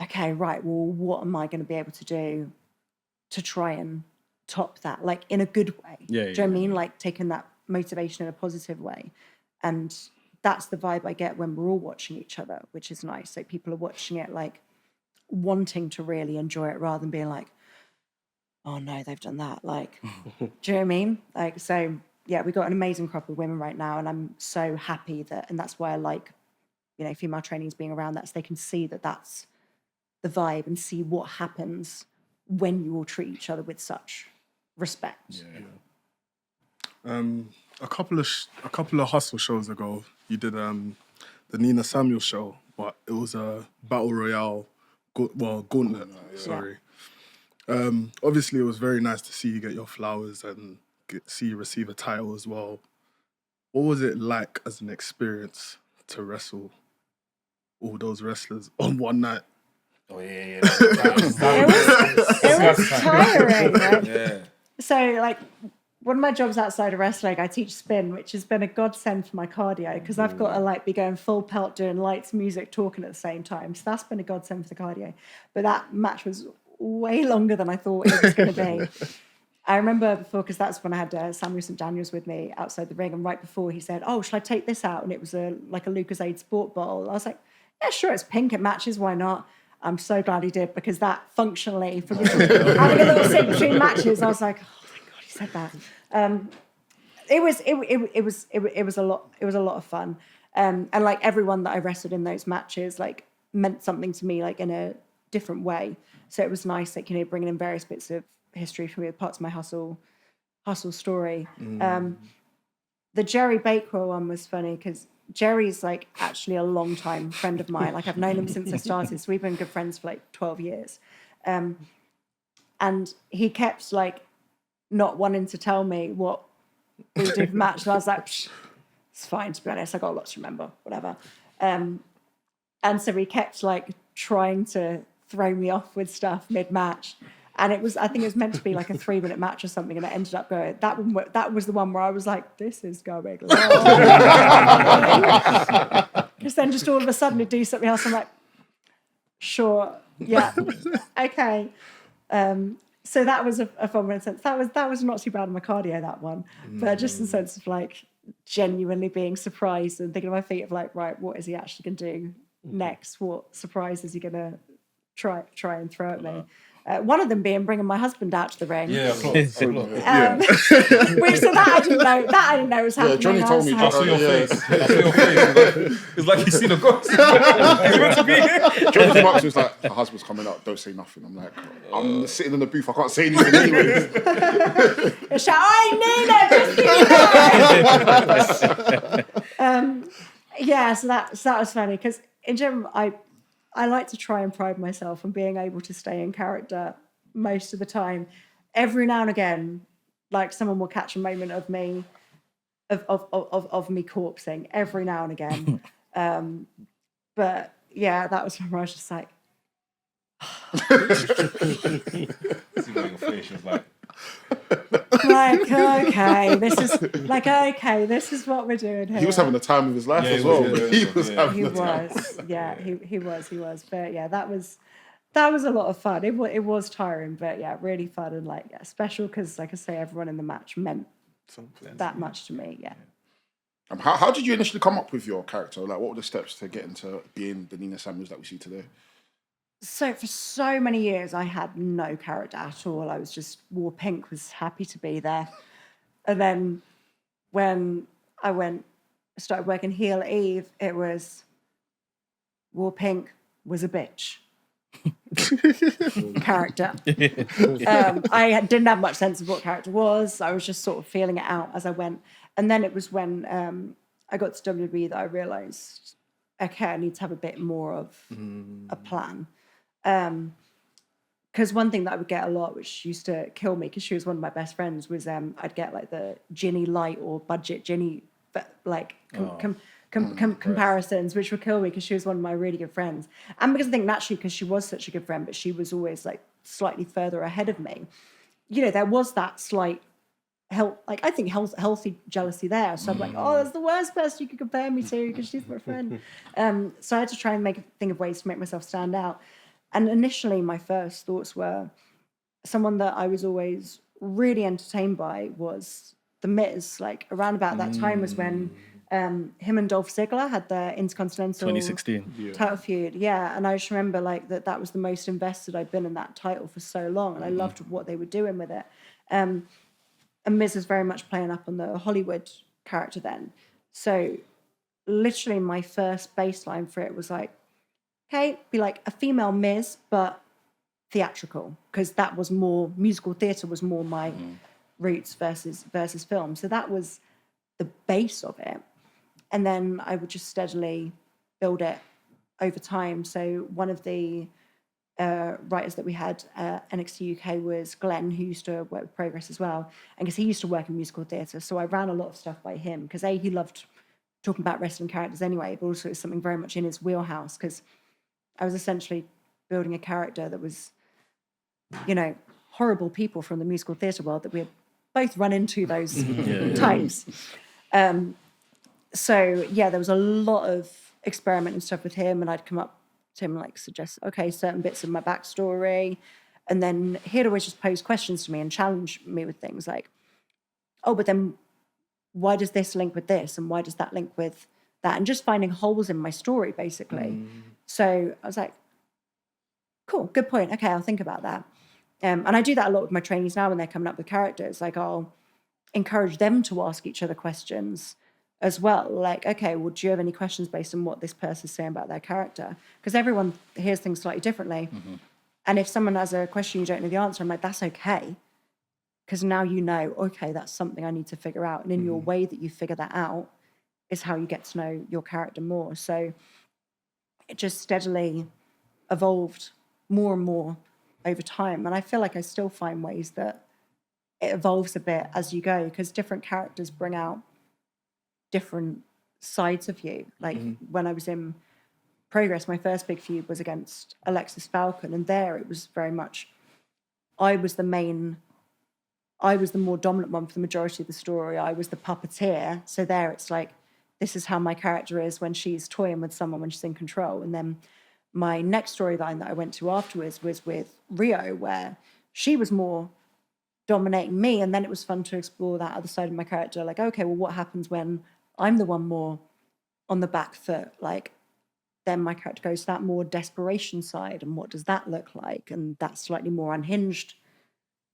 okay, right, well, what am I going to be able to do to try and top that, like in a good way? Do you know what I mean? Like taking that motivation in a positive way. And that's the vibe I get when we're all watching each other, which is nice. So people are watching it like wanting to really enjoy it rather than being like, oh no, they've done that. Like, do you know what I mean? Like, so yeah, we've got an amazing crop of women right now, and I'm so happy that, and that's why I like, you know, female trainees being around that, so they can see that that's the vibe and see what happens when you all treat each other with such respect. A couple of hustle shows ago, you did the Nina Samuel show, but it was a battle royale, gauntlet. Sorry. Obviously, it was very nice to see you get your flowers and see you receive a title as well. What was it like as an experience to wrestle all those wrestlers on one night? Oh It was tiring, right? Yeah. So, like, one of my jobs outside of wrestling, I teach spin, which has been a godsend for my cardio, because I've got to like be going full pelt, doing lights, music, talking at the same time. So that's been a godsend for the cardio. But that match was way longer than I thought it was going to be. I remember before, because that's when I had Samuel St. Daniels with me outside the ring, and right before he said, "Oh, shall I take this out?" And it was like a Lucasade Sport bottle. I was like, "Yeah, sure, it's pink, it matches, why not?" I'm so glad he did, because that functionally, for me, having a little sip between matches, I was like, "Oh my god, he said that." It was a lot. It was a lot of fun, and like everyone that I wrestled in those matches, like meant something to me, like in a different way. So it was nice, like, you know, bringing in various bits of history for me, parts of my hustle story. The Jerry Bakewell one was funny because Jerry's like actually a long time friend of mine. Like, I've known him since I started, so we've been good friends for like 12 years. And he kept like not wanting to tell me what we did match. And I was like, it's fine, to be honest. I got a lot to remember, whatever. And so he kept like trying to throw me off with stuff mid-match. And I think it was meant to be like a 3-minute match or something, and it ended up going, that was the one where I was like, this is going long. Because then just all of a sudden he'd do something else, I'm like, sure, yeah, okay. So that was a fun one in a sense. That was not too bad on my cardio, that one. But just in the sense of like genuinely being surprised and thinking on my feet of like, right, what is he actually going to do next? What surprise is he going to try and throw at me? One of them being bringing my husband out to the ring. Yeah, which, so that I didn't know was happening. Yeah, Johnny told me. I saw your face. I saw your face. It's like you've seen a ghost. He's meant to be here. Johnny came up, she was like, her husband's coming up, don't say nothing. I'm like, I'm sitting in the booth, I can't say anything anyways. They shout, "I need it!" Yeah, so that was funny, because in general, I like to try and pride myself on being able to stay in character most of the time. Every now and again, like someone will catch a moment of me, of me corpsing every now and again. But yeah, that was where I was just like, See what your face was like. okay, this is what we're doing here. He was having the time of his life as well. He was. But yeah, that was a lot of fun. It was tiring, but yeah, really fun and like special, because like I say, everyone in the match meant that much to me. Yeah. How did you initially come up with your character? Like, what were the steps to get into being the Nina Samuels that we see today? So for so many years, I had no character at all. I was just wore pink, was happy to be there. And then when I started working heel at Eve, it was War Pink was a bitch. Character. I didn't have much sense of what character was. I was just sort of feeling it out as I went. And then it was when I got to WWE that I realized, okay, I need to have a bit more of a plan. Because one thing that I would get a lot, which used to kill me, because she was one of my best friends, was I'd get like the Ginny Light or budget Ginny, like comparisons, which would kill me because she was one of my really good friends. And because I think naturally, because she was such a good friend, but she was always like slightly further ahead of me, you know, there was that slight healthy jealousy there. So I'm like, oh, that's the worst person you could compare me to because she's my friend. So I had to try and think of ways to make myself stand out. And initially, my first thoughts were someone that I was always really entertained by was The Miz. Like around about that time was when him and Dolph Ziggler had their Intercontinental 2016 title feud. Yeah, and I just remember like that was the most invested I'd been in that title for so long, and I loved what they were doing with it. And Miz was very much playing up on the Hollywood character then. So literally my first baseline for it was like, okay, be like a female Miz, but theatrical, because that was more, musical theatre was more my roots versus film. So that was the base of it. And then I would just steadily build it over time. So one of the writers that we had at NXT UK was Glenn, who used to work with Progress as well. And because he used to work in musical theatre, so I ran a lot of stuff by him, because he loved talking about wrestling characters anyway, but also it's something very much in his wheelhouse, because I was essentially building a character that was, you know, horrible people from the musical theatre world that we had both run into those times. So, yeah, there was a lot of experimenting stuff with him, and I'd come up to him and, like, suggest, okay, certain bits of my backstory, and then he'd always just pose questions to me and challenge me with things like, oh, but then why does this link with this, and why does that link with that? And just finding holes in my story, basically. So I was like, cool, good point. Okay, I'll think about that. And I do that a lot with my trainees now when they're coming up with characters. Like, I'll encourage them to ask each other questions as well. Like, okay, well, do you have any questions based on what this person's saying about their character? Because everyone hears things slightly differently. And if someone has a question you don't know the answer, I'm like, that's okay. Because now you know, okay, that's something I need to figure out. And in your way that you figure that out is how you get to know your character more. So it just steadily evolved more and more over time. And I feel like I still find ways that it evolves a bit as you go, because different characters bring out different sides of you. Like when I was in Progress, my first big feud was against Alexis Falcon, and there it was very much I was the more dominant one for the majority of the story. I was the puppeteer. So there it's like, this is how my character is when she's toying with someone, when she's in control. And then my next storyline that I went to afterwards was with Rio, where she was more dominating me. And then it was fun to explore that other side of my character. Like, okay, well, what happens when I'm the one more on the back foot? Like, then my character goes to that more desperation side. And what does that look like? And that slightly more unhinged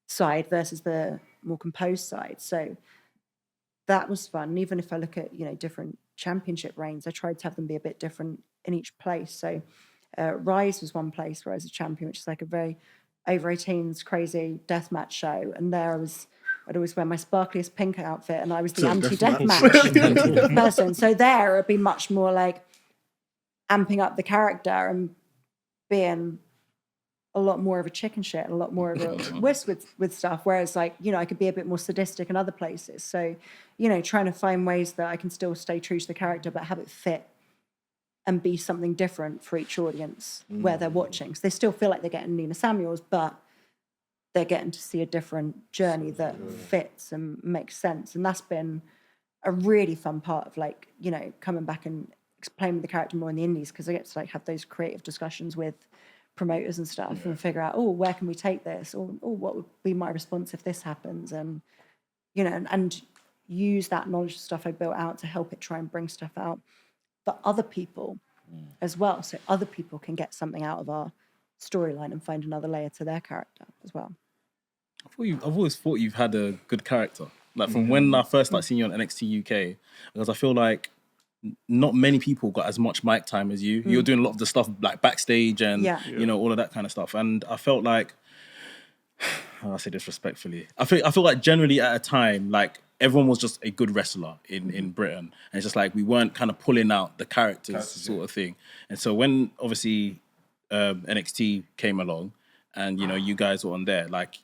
side versus the more composed side. So that was fun. Even if I look at, you know, different championship reigns, I tried to have them be a bit different in each place. So Rise was one place where I was a champion, which is like a very over 18s crazy deathmatch show. And there I'd always wear my sparkliest pink outfit, and I was the anti-deathmatch person. So there it'd be much more like amping up the character and being a lot more of a chicken shit and a lot more of a whisk with stuff. Whereas, like, you know, I could be a bit more sadistic in other places. So, you know, trying to find ways that I can still stay true to the character, but have it fit and be something different for each audience where they're watching. So they still feel like they're getting Nina Samuels, but they're getting to see a different journey that fits and makes sense. And that's been a really fun part of, like, you know, coming back and explaining the character more in the indies, because I get to, like, have those creative discussions with promoters and stuff and figure out, oh, where can we take this? Or, oh, what would be my response if this happens? And, you know, and use that knowledge stuff I built out to help it try and bring stuff out for other people as well. So other people can get something out of our storyline and find another layer to their character as well. I've always thought you've had a good character. Like from when I first started seeing you on NXT UK, because I feel like not many people got as much mic time as you. You're doing a lot of the stuff like backstage and you know all of that kind of stuff. And I felt like, I say this respectfully, I feel like generally at a time like everyone was just a good wrestler in Britain, and it's just like we weren't kind of pulling out the characters sort of thing. And so when obviously NXT came along, and you know you guys were on there, like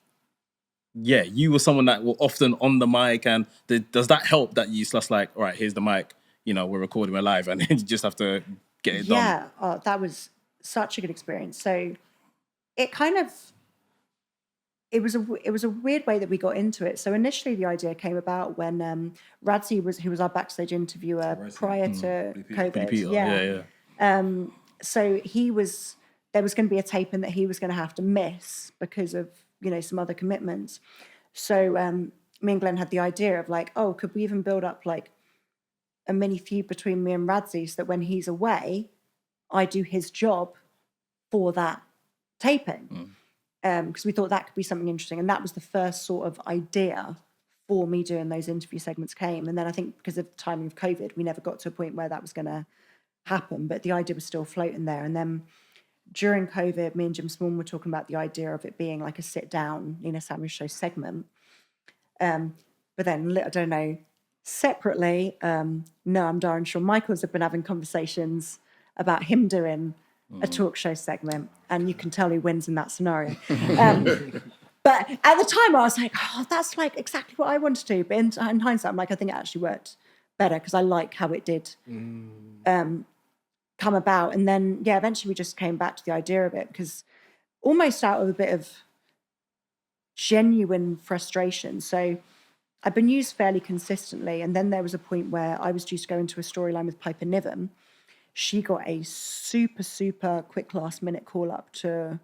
yeah, you were someone that were often on the mic, and does that help that you just like, all right, here's the mic, you know, we're recording, we're live, and then you just have to get it done. Yeah, oh, that was such a good experience. So it kind of, it was a weird way that we got into it. So initially the idea came about when Radzi who was our backstage interviewer prior to COVID. Yeah. So there was going to be a taping that he was going to have to miss because of, you know, some other commitments. So me and Glenn had the idea of like, oh, could we even build up like a mini feud between me and Radzi so that when he's away, I do his job for that taping. Because we thought that could be something interesting. And that was the first sort of idea for me doing those interview segments came. And then I think because of the timing of COVID, we never got to a point where that was going to happen. But the idea was still floating there. And then during COVID, me and Jim Small were talking about the idea of it being like a sit-down Nina Samuels show segment. But then, I don't know, separately, Noam Dar and Shawn Michaels have been having conversations about him doing a talk show segment, and you can tell who wins in that scenario. But at the time, I was like, oh, that's like exactly what I want to do. But in hindsight, I'm like, I think it actually worked better because I like how it did come about. And then, yeah, eventually we just came back to the idea of it because almost out of a bit of genuine frustration. So I've been used fairly consistently. And then there was a point where I was due to go into a storyline with Piper Niven. She got a super, super quick last minute call up to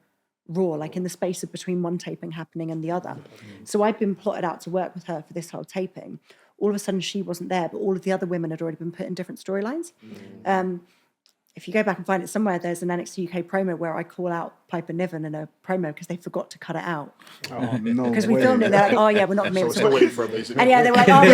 Raw, like in the space of between one taping happening and the other. So I'd been plotted out to work with her for this whole taping. All of a sudden she wasn't there, but all of the other women had already been put in different storylines. If you go back and find it somewhere, there's an NXT UK promo where I call out Piper Niven in a promo because they forgot to cut it out. Oh, no. Because we filmed it, they're like, oh yeah, we're not going to be able So to. waiting for her, basically. And yeah, they were like, oh,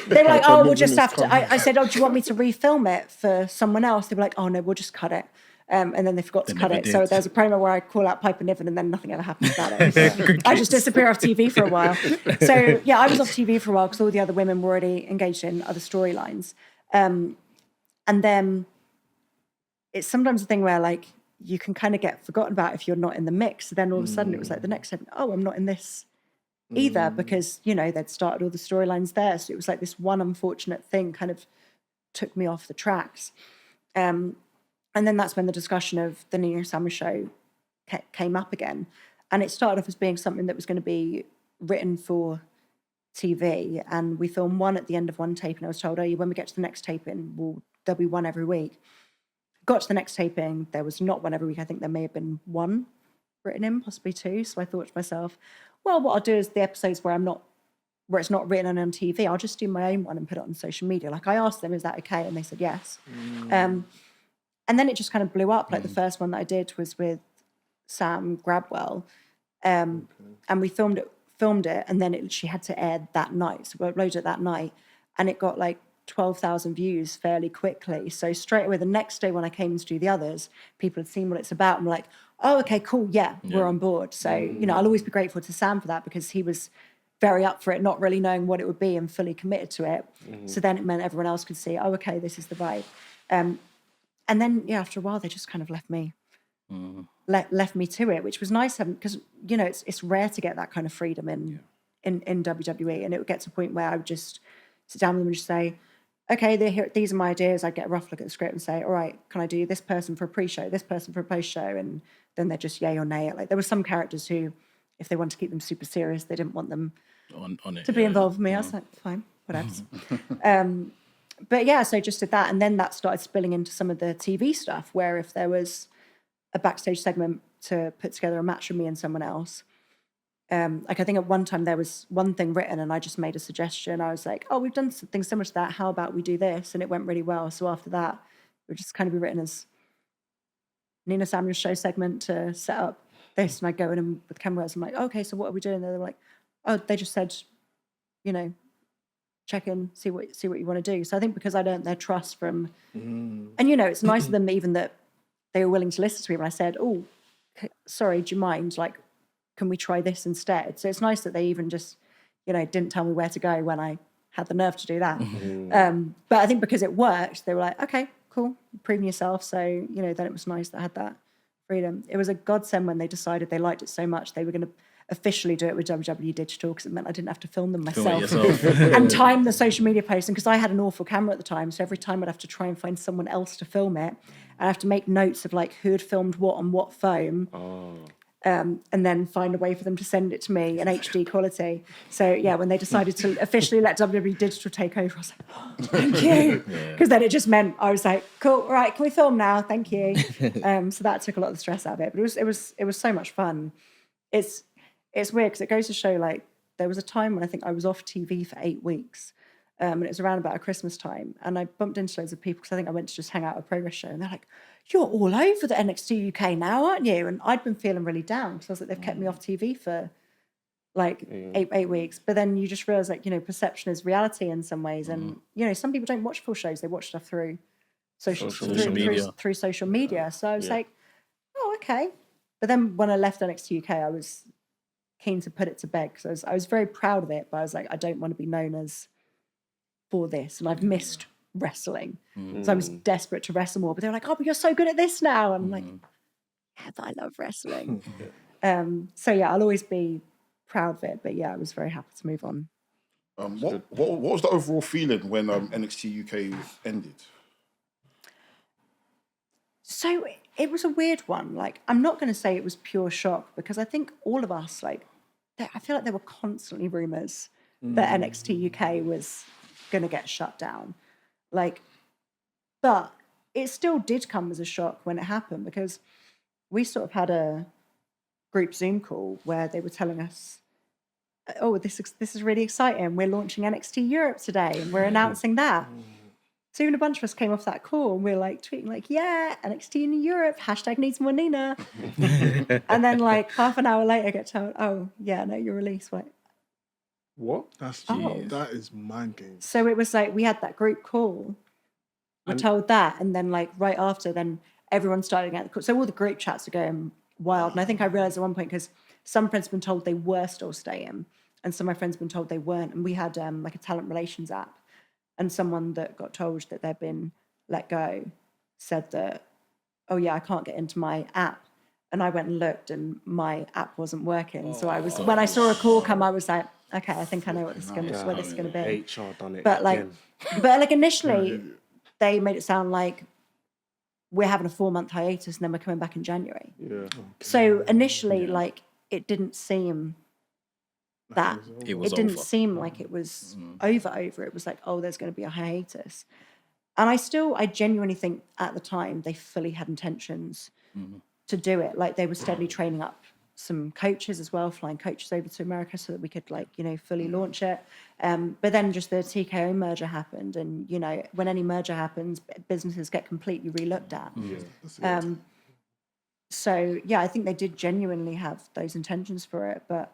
they were like, oh, we'll just have to. I said, oh, do you want me to refilm it for someone else? They were like, oh no, we'll just cut it. And then they forgot to cut it. So there's a promo where I call out Piper Niven and then nothing ever happens about it. So I just disappear off TV for a while. So yeah, I was off TV for a while because all the other women were already engaged in other storylines. And then it's sometimes a thing where like you can kind of get forgotten about if you're not in the mix. So then all of a sudden it was like the next step, oh, I'm not in this either because, you know, they'd started all the storylines there. So it was like this one unfortunate thing kind of took me off the tracks. And then that's when the discussion of the Nina Samuels show came up again. And it started off as being something that was going to be written for TV. And we filmed one at the end of one tape. And I was told, oh, when we get to the next taping, there'll be one every week. Got to the next taping, there was not one every week. I think there may have been one written in, possibly two. So I thought to myself, well, what I'll do is the episodes where it's not written on TV, I'll just do my own one and put it on social media. Like I asked them, is that okay? And they said yes. And then it just kind of blew up. Like the first one that I did was with Sam Grabwell. And we filmed it, and then she had to air that night. So we uploaded it that night, and it got like 12,000 views fairly quickly. So straight away, the next day when I came to do the others, people had seen what it's about. I'm like, oh, okay, cool. Yeah, we're on board. So, you know, I'll always be grateful to Sam for that because he was very up for it, not really knowing what it would be and fully committed to it. So then it meant everyone else could see, oh, okay, this is the vibe. And then, yeah, after a while, they just kind of left me to it, which was nice because, you know, it's rare to get that kind of freedom in WWE. And it would get to a point where I would just sit down with them and just say, okay, these are my ideas. I'd get a rough look at the script and say, all right, can I do this person for a pre-show, this person for a post-show? And then they're just yay or nay. Like there were some characters who, if they wanted to keep them super serious, they didn't want them on it, to be involved with me. I was like, fine, whatever. But yeah, so I just did that. And then that started spilling into some of the TV stuff where if there was a backstage segment to put together a match with me and someone else, like I think at one time there was one thing written and I just made a suggestion. I was like, oh, we've done something similar to that. How about we do this? And it went really well. So after that, it would just kind of be written as Nina Samuels show segment to set up this. And I go in with cameras. I'm like, okay, so what are we doing? And they were like, oh, they just said you know, check in, see what you want to do. So I think because I'd earned their trust from, and you know, it's nice of them even that they were willing to listen to me when I said, "Oh, sorry, do you mind? Like, can we try this instead?" So it's nice that they even just, you know, didn't tell me where to go when I had the nerve to do that. But I think because it worked, they were like, "Okay, cool, proving yourself." So you know, then it was nice that I had that freedom. It was a godsend when they decided they liked it so much they were going to officially do it with WWE Digital, because it meant I didn't have to film them myself and time the social media posting, because I had an awful camera at the time. So every time I'd have to try and find someone else to film it. I'd have to make notes of like who had filmed what on what phone. And then find a way for them to send it to me in HD quality. So yeah, when they decided to officially let WWE Digital take over, I was like, oh, thank you. Because then it just meant I was like, cool, all right, can we film now? Thank you. So that took a lot of the stress out of it. But it was so much fun. It's weird because it goes to show, like, there was a time when I think I was off TV for 8 weeks. And it was around about Christmas time. And I bumped into loads of people because I think I went to just hang out at a progress show. And they're like, "You're all over the NXT UK now, aren't you?" And I'd been feeling really down because I was like, they've kept me off TV for like 8 weeks. But then you just realize, like, you know, perception is reality in some ways. And, you know, some people don't watch full shows. They watch stuff through social media. So I was like, oh, okay. But then when I left NXT UK, I was keen to put it to bed because I was very proud of it. But I was like, I don't want to be known as for this, and I've missed wrestling, so I was desperate to wrestle more. But they're like, "Oh, but you're so good at this now," and I'm like, "Yeah, but I love wrestling." So yeah, I'll always be proud of it. But yeah, I was very happy to move on. What was the overall feeling when NXT UK ended? So it was a weird one. Like, I'm not going to say it was pure shock because I think all of us, like, I feel like there were constantly rumours that NXT UK was going to get shut down. Like, but it still did come as a shock when it happened because we sort of had a group Zoom call where they were telling us, "Oh, this is really exciting. We're launching NXT Europe today and we're announcing that." So even a bunch of us came off that call and we were like tweeting like, "Yeah, NXT in Europe, hashtag needs more Nina." And then like half an hour later I get told, "Oh, yeah, no, your release." Like, What? That is mind games. so it was like we had that group call. We're told that, and then like right after, then everyone started getting the call. So all the group chats are going wild. And I think I realized at one point because some friends have been told they were still staying, and some of my friends have been told they weren't. And we had like a talent relations app, and someone that got told that they'd been let go said that, "Oh yeah, I can't get into my app." And I went and looked, and my app wasn't working. So I was when I saw a call come, I was like, "Okay, I think I know what this is going to be." HR done it But like, again. initially, they made it sound like we're having a 4-month hiatus and then we're coming back in January. Yeah. So initially, like, it didn't seem that It was didn't over. seem like it was over. It was like, oh, there's going to be a hiatus. And I genuinely think at the time they fully had intentions to do it. Like, they were steadily training up some coaches as well, flying coaches over to America so that we could, like, you know, fully launch it. But then just the TKO merger happened, and, you know, when any merger happens, businesses get completely relooked at. So yeah, I think they did genuinely have those intentions for it. But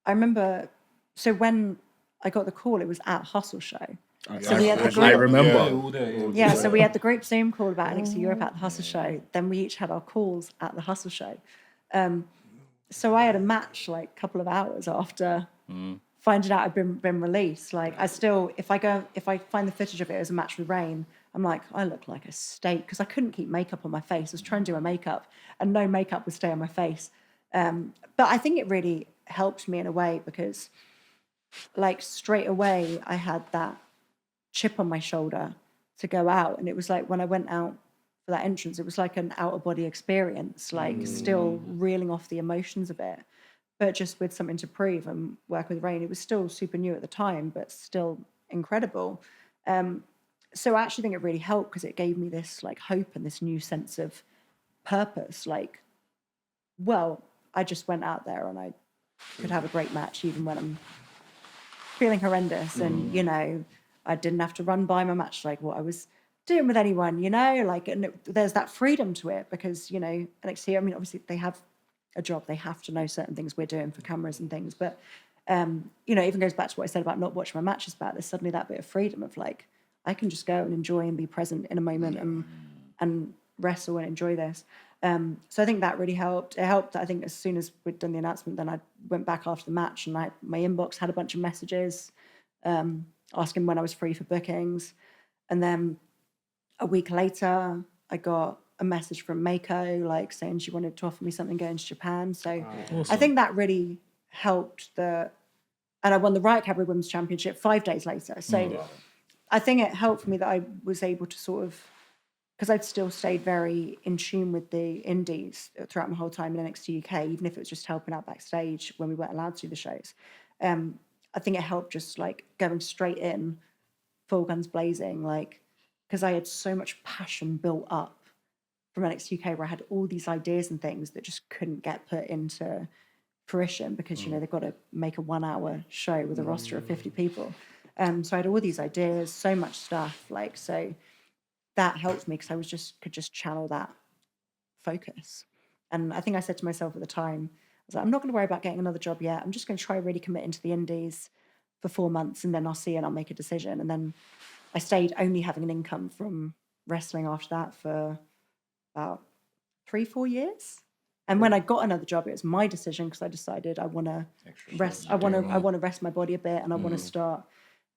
I remember, so when I got the call, it was at Hustle Show. So we had the I group, remember. yeah, so we had the group Zoom call about NXT Europe at the Hustle Show. Then we each had our calls at the Hustle Show. So I had a match like a couple of hours after finding out I'd been released. Like, I still, if I find the footage of it as a match with Rain, I'm like, I look like a steak because I couldn't keep makeup on my face. I was trying to do my makeup and no makeup would stay on my face. But I think it really helped me in a way because, like, straight away I had that chip on my shoulder to go out, and it was like when I went out for that entrance, it was like an out of body experience, like still reeling off the emotions of it, but just with something to prove and work with Rain. It was still super new at the time, but still incredible. So I actually think it really helped because it gave me this like hope and this new sense of purpose. Like, well, I just went out there and I could have a great match even when I'm feeling horrendous, and you know, I didn't have to run by my match like what I was doing with anyone, you know, like, and there's that freedom to it because, you know, NXT, I mean, obviously they have a job, they have to know certain things we're doing for cameras and things, but You know, it even goes back to what I said about not watching my matches back. There's suddenly that bit of freedom of like, I can just go and enjoy and be present in a moment and wrestle and enjoy this. So I think that really helped. It helped that I think as soon as we'd done the announcement, then I went back after the match and my inbox had a bunch of messages asking when I was free for bookings. And then a week later, I got a message from Mako, like saying she wanted to offer me something going to Japan. So I think that really helped and I won the Riot Cabaret Women's Championship 5 days later. So I think it helped for me that I was able to sort of, because I'd still stayed very in tune with the indies throughout my whole time in NXT UK, even if it was just helping out backstage when we weren't allowed to do the shows. I think it helped just like going straight in, full guns blazing, like, because I had so much passion built up from NXT UK where I had all these ideas and things that just couldn't get put into fruition because, you know, they've got to make a 1 hour show with a roster of 50 people. So I had all these ideas, so much stuff, like, so that helped me because I could just channel that focus. And I think I said to myself at the time, I was like, I'm not going to worry about getting another job yet. I'm just going to try really commit into the indies for 4 months and then I'll see and I'll make a decision. And then I stayed only having an income from wrestling after that for about 3-4 years. And when I got another job, it was my decision because I decided I want to rest. I want to rest my body a bit, and I want to start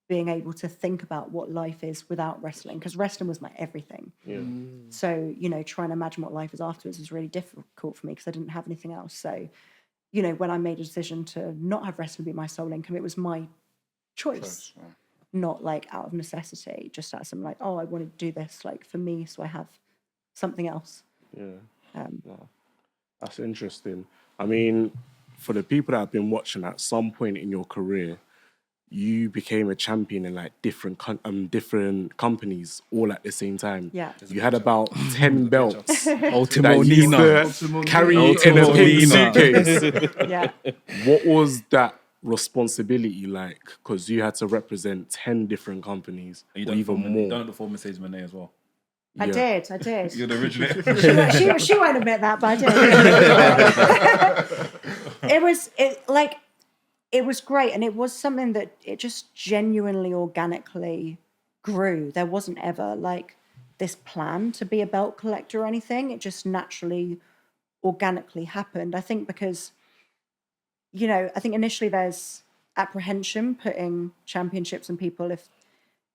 being able to think about what life is without wrestling, because wrestling was my everything. So, you know, trying to imagine what life is afterwards was really difficult for me because I didn't have anything else. So, you know, when I made a decision to not have wrestling be my sole income, it was my choice, not like out of necessity, just out of something like, oh, I want to do this like for me, so I have something else. That's interesting. I mean, for the people that have been watching, at some point in your career, you became a champion in like different companies all at the same time. Yeah. You had about 10 belts Ultimo that you Nina. used to carry in a pink suitcase. Yeah. What was that responsibility like? Because you had to represent 10 different companies or even more. You done it before Mercedes Moné as well. I did. You're the originator. She won't admit that, but I did. It was great, and it was something that it just genuinely organically grew. There wasn't ever like this plan to be a belt collector or anything. It just naturally, organically happened. I think because, you know, I think initially there's apprehension putting championships on people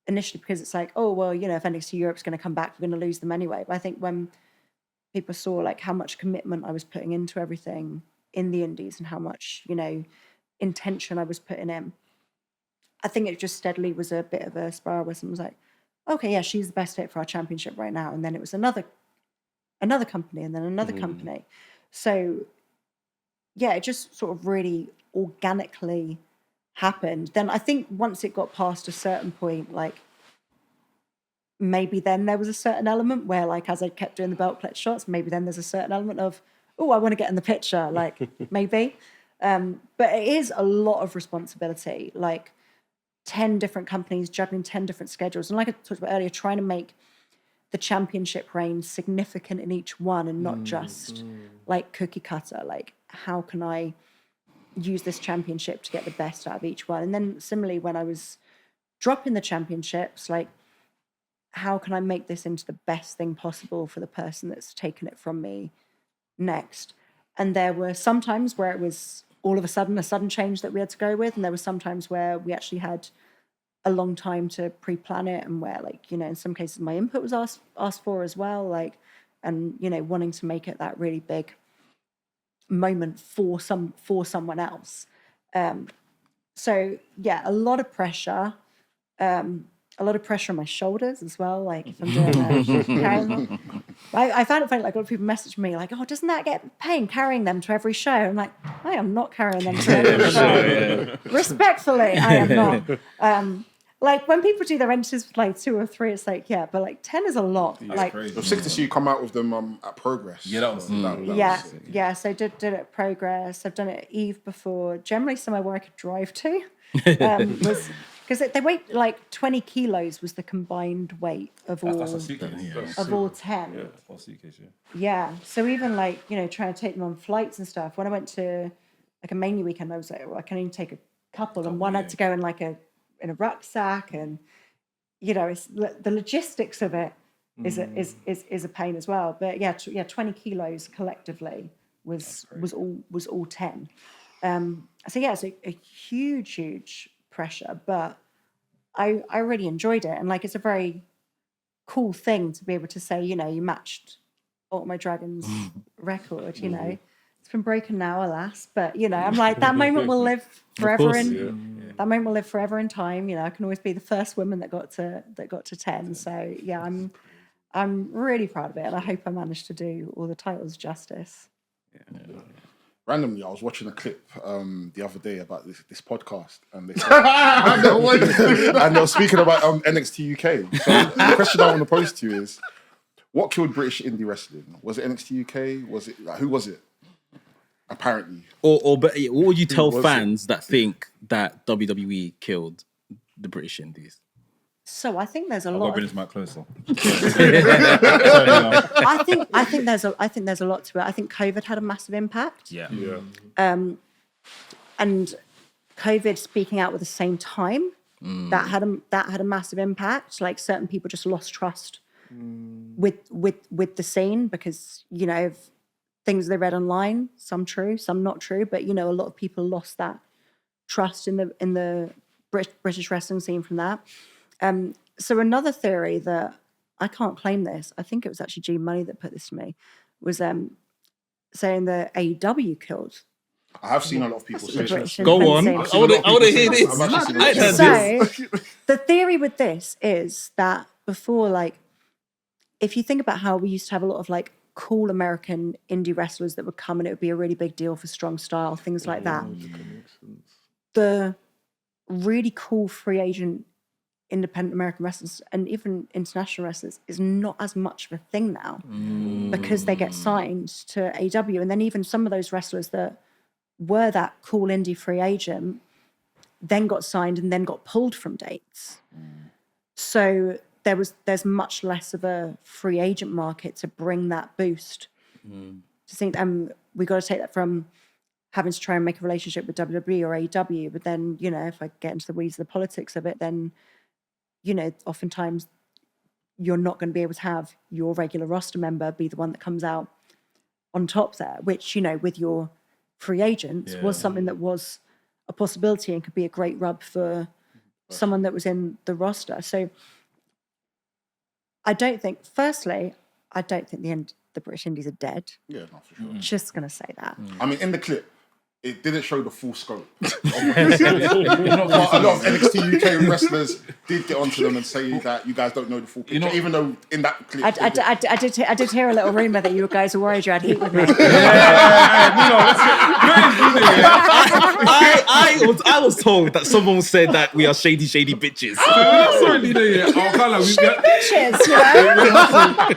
because it's like, oh, well, you know, if NXT Europe's going to come back, we're going to lose them anyway. But I think when people saw like how much commitment I was putting into everything in the indies and how much, you know, intention I was putting in, I think it just steadily was a bit of a spiral where someone was like, okay, yeah, she's the best fit for our championship right now. And then it was another company and then another company. So yeah, it just sort of really organically happened. Then I think once it got past a certain point, like maybe then there was a certain element where, like, as I kept doing the belt clutch shots, maybe then there's a certain element of, oh, I want to get in the picture, like maybe. But it is a lot of responsibility, like 10 different companies juggling 10 different schedules. And like I talked about earlier, trying to make the championship reign significant in each one and not just like cookie cutter. Like, how can I use this championship to get the best out of each one? And then similarly, when I was dropping the championships, like, how can I make this into the best thing possible for the person that's taken it from me next? And there were some times where it was all of a sudden change that we had to go with. And there were some times where we actually had a long time to pre-plan it, and where, like, you know, in some cases my input was asked for as well, like, and, you know, wanting to make it that really big moment for someone else. So yeah, a lot of pressure on my shoulders as well. Like, if I'm doing carrying them. I found it funny, like, a lot of people message me like, oh, doesn't that get pain carrying them to every show? I'm like, I am not carrying them to every show. Respectfully, I am not. Like, when people do their entries with like 2 or 3, it's like, yeah, but like 10 is a lot. Yeah, like, crazy. It was sick to see you come out with them at Progress. Yeah, that was yeah. So I did it at Progress. I've done it at Eve before. Generally somewhere where I could drive to. Because they weigh like 20 kilos was the combined weight of all That's a suitcase. of all 10. Yeah, for a suitcase, yeah. Yeah. So even like, you know, trying to take them on flights and stuff. When I went to like a Mania weekend, I was like, well, I can only take couple, and one had to go in in a rucksack, and it's the logistics of it is a pain as well. But 20 kilos collectively was all 10. So it's a huge pressure, but I really enjoyed it, and it's a very cool thing to be able to say, you matched Ultimate Dragon's record. It's been broken now, alas, but I'm like, that moment will live forever that moment will live forever in time. I can always be the first woman that got to 10. So yeah, I'm really proud of it, and I hope I managed to do all the titles justice. Randomly, I was watching a clip the other day about this podcast, and they and they were speaking about NXT UK. So the question I want to pose to you is, what killed British indie wrestling? Was it NXT UK? Was it who was it? Apparently, or what would you tell fans that think that WWE killed the British indies? So I think there's a lot. Bring this mic closer. I think there's a lot to it. I think COVID had a massive impact. Yeah. And COVID speaking out at the same time, that had a massive impact. Certain people just lost trust with the scene because of things they read online, some true, some not true, but a lot of people lost that trust in the British wrestling scene from that. So another theory that I can't claim this, I think it was actually G Money that put this to me, was saying that AEW killed. I have seen a lot of people say this. Go on, I want to hear this. So the theory with this is that before, if you think about how we used to have a lot of cool American indie wrestlers that would come, and it would be a really big deal for Strong Style, things like that. The really cool free agent independent American wrestlers and even international wrestlers is not as much of a thing now because they get signed to AEW. And then even some of those wrestlers that were that cool indie free agent then got signed and then got pulled from dates. So there's much less of a free agent market to bring that boost. To think, we got to take that from having to try and make a relationship with WWE or AEW, but then, if I get into the weeds of the politics of it, then oftentimes you're not going to be able to have your regular roster member be the one that comes out on top there, which, with your free agents was something that was a possibility and could be a great rub for someone that was in the roster. So I don't think the British Indies are dead. Yeah, not for sure. Just going to say that. I mean, in the clip, it didn't show the full scope. But a lot of NXT UK wrestlers did get onto them and say that you guys don't know the full picture, even though in that clip... I did hear a little rumour that you guys were worried you had heat with me. I was told that someone said that we are shady bitches. Shady bitches,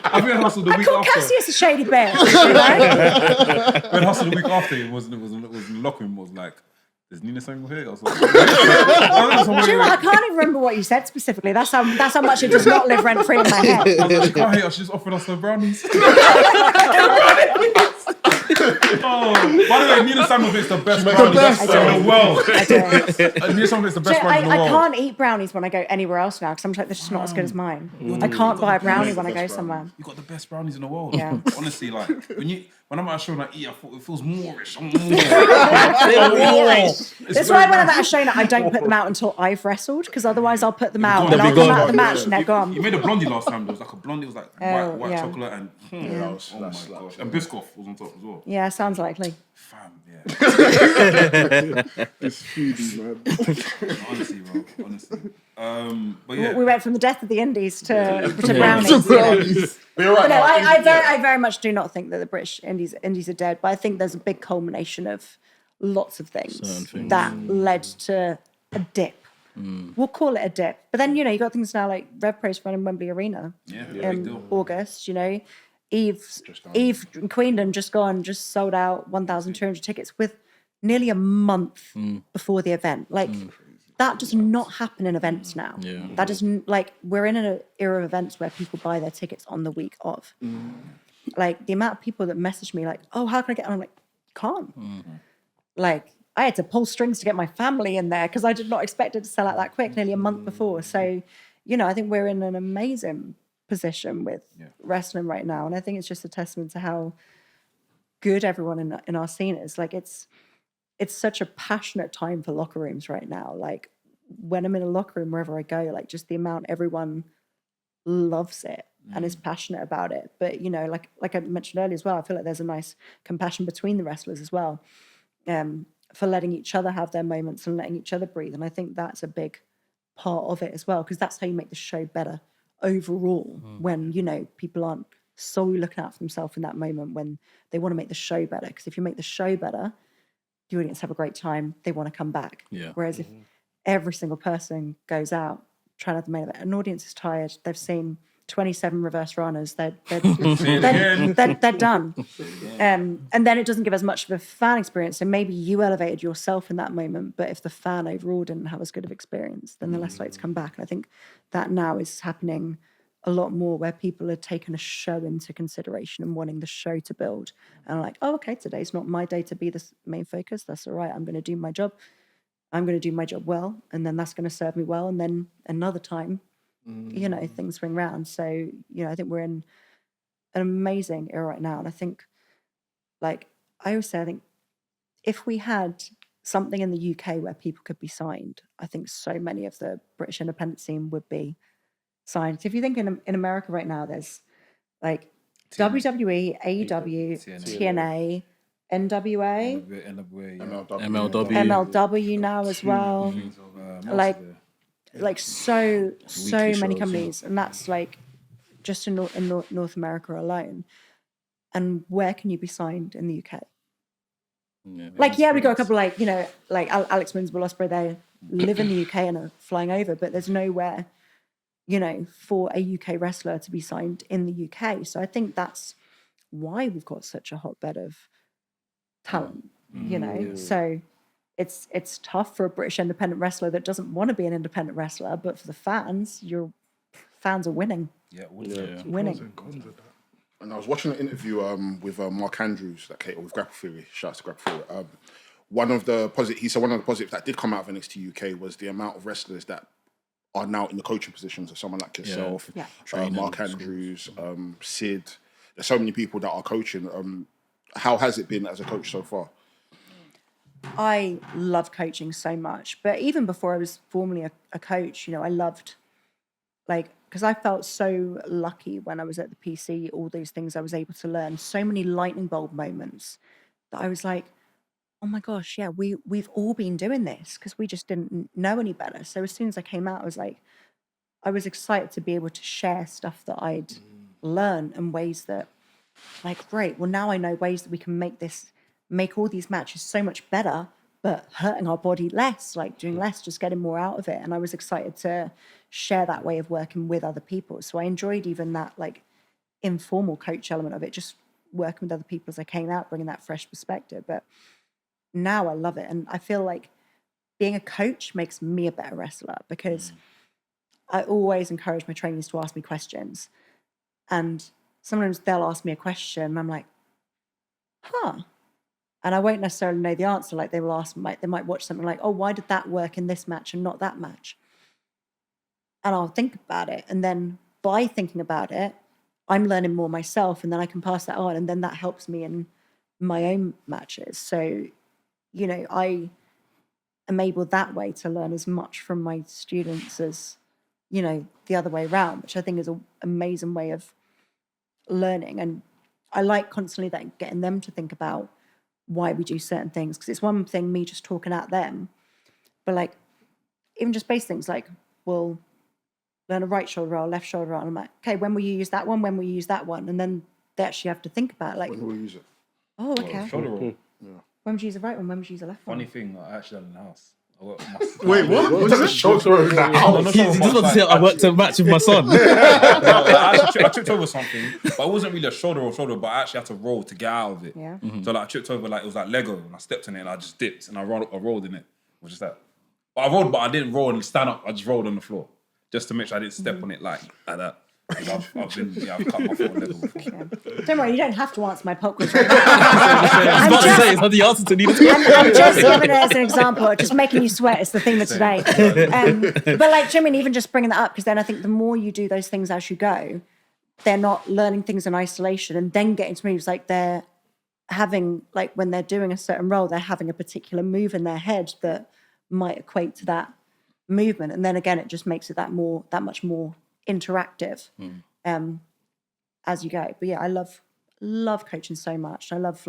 I think I hustled the week call after. Cassius a shady bitch, When I hustled the week after, it was in the locker room, was like, there's Nina Samuel here? I was like, Do you know, I can't even remember what you said specifically. That's how much it does not live rent free in my head. I was like, you can't hate us, she just offered us her brownies. By the way, Nina Samuel makes the best brownies in the world. Nina Samuel makes the best brownies in the world. I can't eat brownies when I go anywhere else now because I'm like, they're just not as good as mine. I can't buy a brownie when I go somewhere. You got the best brownies in the world. Yeah. Honestly, when I'm at a show and I eat, it feels Moorish. That's why when I'm at a show now, I don't put them out until I've wrestled because otherwise I'll put them out and I'll come out of the match and they're gone. You made a blondie last time. There was like a blondie, it was like white yeah. chocolate and oh my gosh, and Biscoff was on top as well. Yeah, sounds likely. Fam, yeah. It's foodie, man. Honestly, bro. Honestly. But yeah. We went from the death of the Indies to brownies. But you're right. But no, I very much do not think that the British Indies are dead, but I think there's a big culmination of lots of things that led to a dip. We'll call it a dip. But then, you got things now like Rev Pro's running Wembley Arena in August, Eve Queendom just sold out 1,200 tickets with nearly a month before the event. That does not happen in events now. Yeah. That doesn't, we're in an era of events where people buy their tickets on the week of. The amount of people that message me oh, how can I get on? I'm like, can't. I had to pull strings to get my family in there because I did not expect it to sell out that quick, nearly a month before. So, you know, I think we're in an amazing position with wrestling right now. And I think it's just a testament to how good everyone in our scene is. Like, it's such a passionate time for locker rooms right now. Like, when I'm in a locker room, wherever I go, like, just the amount everyone loves it and is passionate about it. But, you know, like I mentioned earlier as well, I feel like there's a nice compassion between the wrestlers as well. For letting each other have their moments and letting each other breathe. And I think that's a big part of it as well, because that's how you make the show better overall, when, you know, people aren't solely looking out for themselves in that moment, when they want to make the show better. Because if you make the show better, the audience have a great time, they want to come back. Whereas if every single person goes out trying to have the main event, an audience is tired, they've seen 27 reverse runners, they're done. And then it doesn't give as much of a fan experience. So maybe you elevated yourself in that moment, but if the fan overall didn't have as good of experience, then they're less likely to come back. And I think that now is happening a lot more, where people are taking a show into consideration and wanting the show to build. And like, oh, okay, today's not my day to be the main focus. That's all right. I'm going to do my job. I'm going to do my job well. And then that's going to serve me well. And then another time, you know, things swing round. So, you know, I think we're in an amazing era right now. And I think, like I always say, I think if we had something in the UK where people could be signed, I think so many of the British independent scene would be signed. So if you think in America right now, there's like WWE, AEW, TNA, NWA, MLW now as well. Like so many companies, and that's like just in North America alone. And where can you be signed in the UK? We got a couple, like, you know, like Alex Winslow, Ospreay, they live in the UK and are flying over, but there's nowhere, you know, for a UK wrestler to be signed in the UK. So I think that's why we've got such a hotbed of talent, you know. So it's tough for a British independent wrestler that doesn't want to be an independent wrestler, but for the fans, your fans are winning. Winning. And I was watching an interview with Mark Andrews that came with Grapple Theory. Shouts to Grapple Theory. He said one of the positives that did come out of NXT UK was the amount of wrestlers that are now in the coaching positions of someone like yourself, Mark Andrews, Sid. There's so many people that are coaching. How has it been as a coach so far? I love coaching so much, but even before I was formally a coach, you know, I loved, like, because I felt so lucky when I was at the PC, all those things I was able to learn, so many lightning bulb moments that I was like, oh my gosh, yeah, we've all been doing this because we just didn't know any better. So as soon as I came out, I was excited to be able to share stuff that I'd learned and ways that, like, great, well, now I know ways that we can make all these matches so much better, but hurting our body less, like doing less, just getting more out of it. And I was excited to share that way of working with other people. So I enjoyed even that, like, informal coach element of it, just working with other people as I came out, bringing that fresh perspective. But now I love it. And I feel like being a coach makes me a better wrestler, because I always encourage my trainees to ask me questions. And sometimes they'll ask me a question and I'm like, and I won't necessarily know the answer. Like, they will ask, they might watch something like, oh, why did that work in this match and not that match? And I'll think about it. And then by thinking about it, I'm learning more myself, and then I can pass that on. And then that helps me in my own matches. So, you know, I am able that way to learn as much from my students as, you know, the other way around, which I think is an amazing way of learning. And I like constantly getting them to think about why we do certain things, because it's one thing me just talking at them, but like even just basic things like, we'll learn a right shoulder roll, left shoulder roll, and I'm like, okay, when will you use that one? When will you use that one? And then they actually have to think about it, like, When will we use it? oh, okay. Shoulder roll. When would you use the right one? When would you use the left one? Funny thing, I actually done in the house. Wait, what does a shoulder roll in that house? He's just about to say, I worked a match with my son. I tripped over something, but it wasn't really a shoulder, but I actually had to roll to get out of it. Yeah. So like I tripped over, like it was like Lego, and I stepped in it and I just dipped and I rolled in it. It was just that. But I rolled, but I didn't roll and stand up. I just rolled on the floor just to make sure I didn't step on it like that. 'Cause I've cut my foot level before. Don't worry, you don't have to answer my pop quiz right now. I was about to say, it's not the answer to Nina's question. I'm just giving it as an example, just making you sweat is the theme of today. But like, do you know what I mean, even just bringing that up, because then I think the more you do those things as you go, they're not learning things in isolation and then getting to moves. Like they're having, like when they're doing a certain role, they're having a particular move in their head that might equate to that movement. And then again, it just makes it that much more interactive as you go. But yeah, I love coaching so much. I love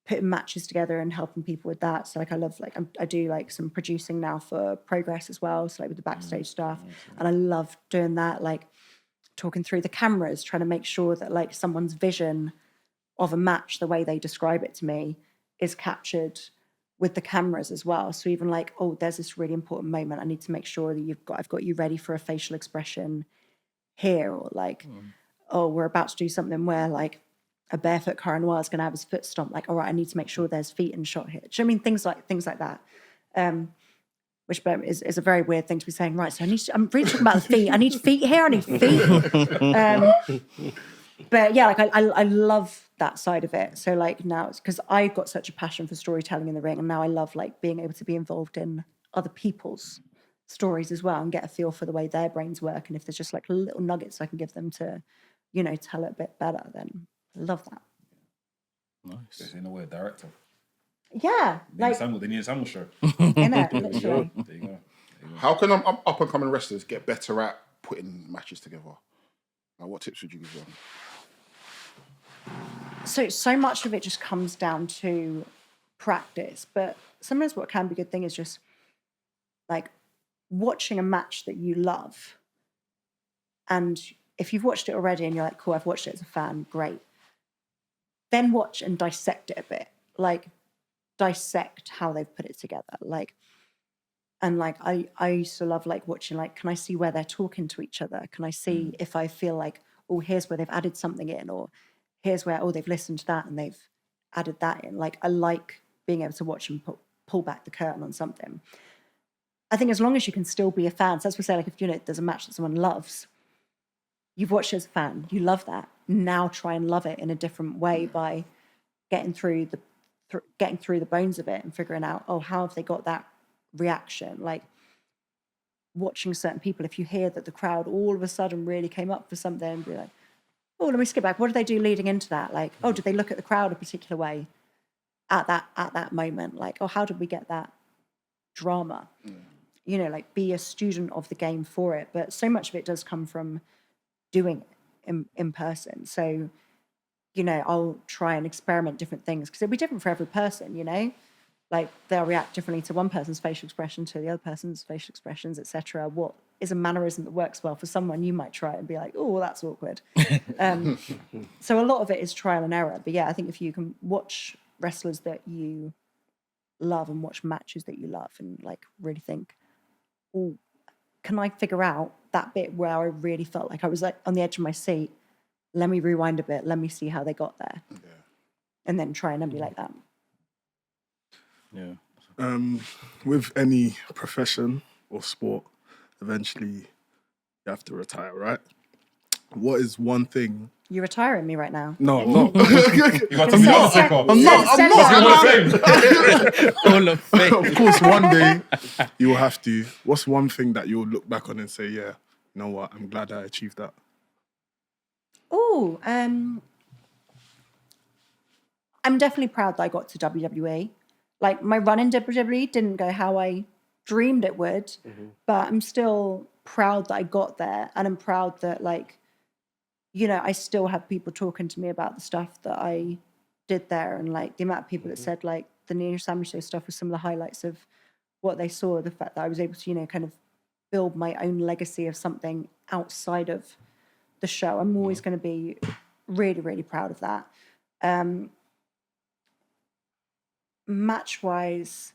putting matches together and helping people with that. So like I do like some producing now for Progress as well, so like with the backstage stuff. And I love doing that, like talking through the cameras, trying to make sure that like someone's vision of a match, the way they describe it to me, is captured with the cameras as well. So even like, oh, there's this really important moment, I need to make sure that I've got you ready for a facial expression here, or like, oh, we're about to do something where like a barefoot Cara Noir is going to have his foot stomped. Like, all right, I need to make sure there's feet in shot here. Do you know what I mean? Things like that. Which is a very weird thing to be saying. Right, so I'm really talking about the feet. I need feet here. I need feet. But yeah, like I love that side of it. So like now it's because I've got such a passion for storytelling in the ring, and now I love like being able to be involved in other people's stories as well and get a feel for the way their brains work. And if there's just like little nuggets I can give them to, you know, tell it a bit better, then I love that. Nice. In a way, director. Yeah, The Nina Samuel show. In it, literally. There you go. How can up and coming wrestlers get better at putting matches together? Like, what tips would you give them? So much of it just comes down to practice, but sometimes what can be a good thing is just like watching a match that you love. And if you've watched it already and you're like, cool, I've watched it as a fan, great. Then watch and dissect it a bit. Like dissect how they've put it together. Like, and like I used to love like watching, like, can I see where they're talking to each other? Can I see if I feel like, oh, here's where they've added something in, or here's where, oh, they've listened to that and they've added that in. Like, I like being able to watch and pull back the curtain on something. I think as long as you can still be a fan, so that's what I say, like, if you know there's a match that someone loves, you've watched it as a fan, you love that. Now try and love it in a different way by getting through the bones of it and figuring out, oh, how have they got that reaction? Like watching certain people, if you hear that the crowd all of a sudden really came up for something, and be like, oh, let me skip back. What did they do leading into that? Like, oh, did they look at the crowd a particular way at that moment? Like, oh, how did we get that drama? You know, like be a student of the game for it. But so much of it does come from doing it in person. So, you know, I'll try and experiment different things because it'll be different for every person, you know? Like they'll react differently to one person's facial expression, to the other person's facial expressions, etc. What is a mannerism that works well for someone, you might try it and be like, oh, that's awkward. So a lot of it is trial and error. But yeah, I think if you can watch wrestlers that you love and watch matches that you love and like really think, oh, can I figure out that bit where I really felt like I was like on the edge of my seat? Let me rewind a bit. Let me see how they got there. Yeah. And then try and emulate that. Yeah. With any profession or sport, eventually you have to retire, right? What is one thing? You're retiring me right now. No, I'm not. You got to be honest, I'm not. Hall of Fame. Of course, one day you will have to. What's one thing that you'll look back on and say, yeah, you know what, I'm glad I achieved that? Oh, I'm definitely proud that I got to WWE. Like, my run in WWE didn't go how I dreamed it would, but I'm still proud that I got there. And I'm proud that, like, you know, I still have people talking to me about the stuff that I did there. And, like, the amount of people that said, like, the Nina Samuel Show stuff was some of the highlights of what they saw. The fact that I was able to, you know, kind of build my own legacy of something outside of the show. I'm always going to be really, really proud of that. Match-wise,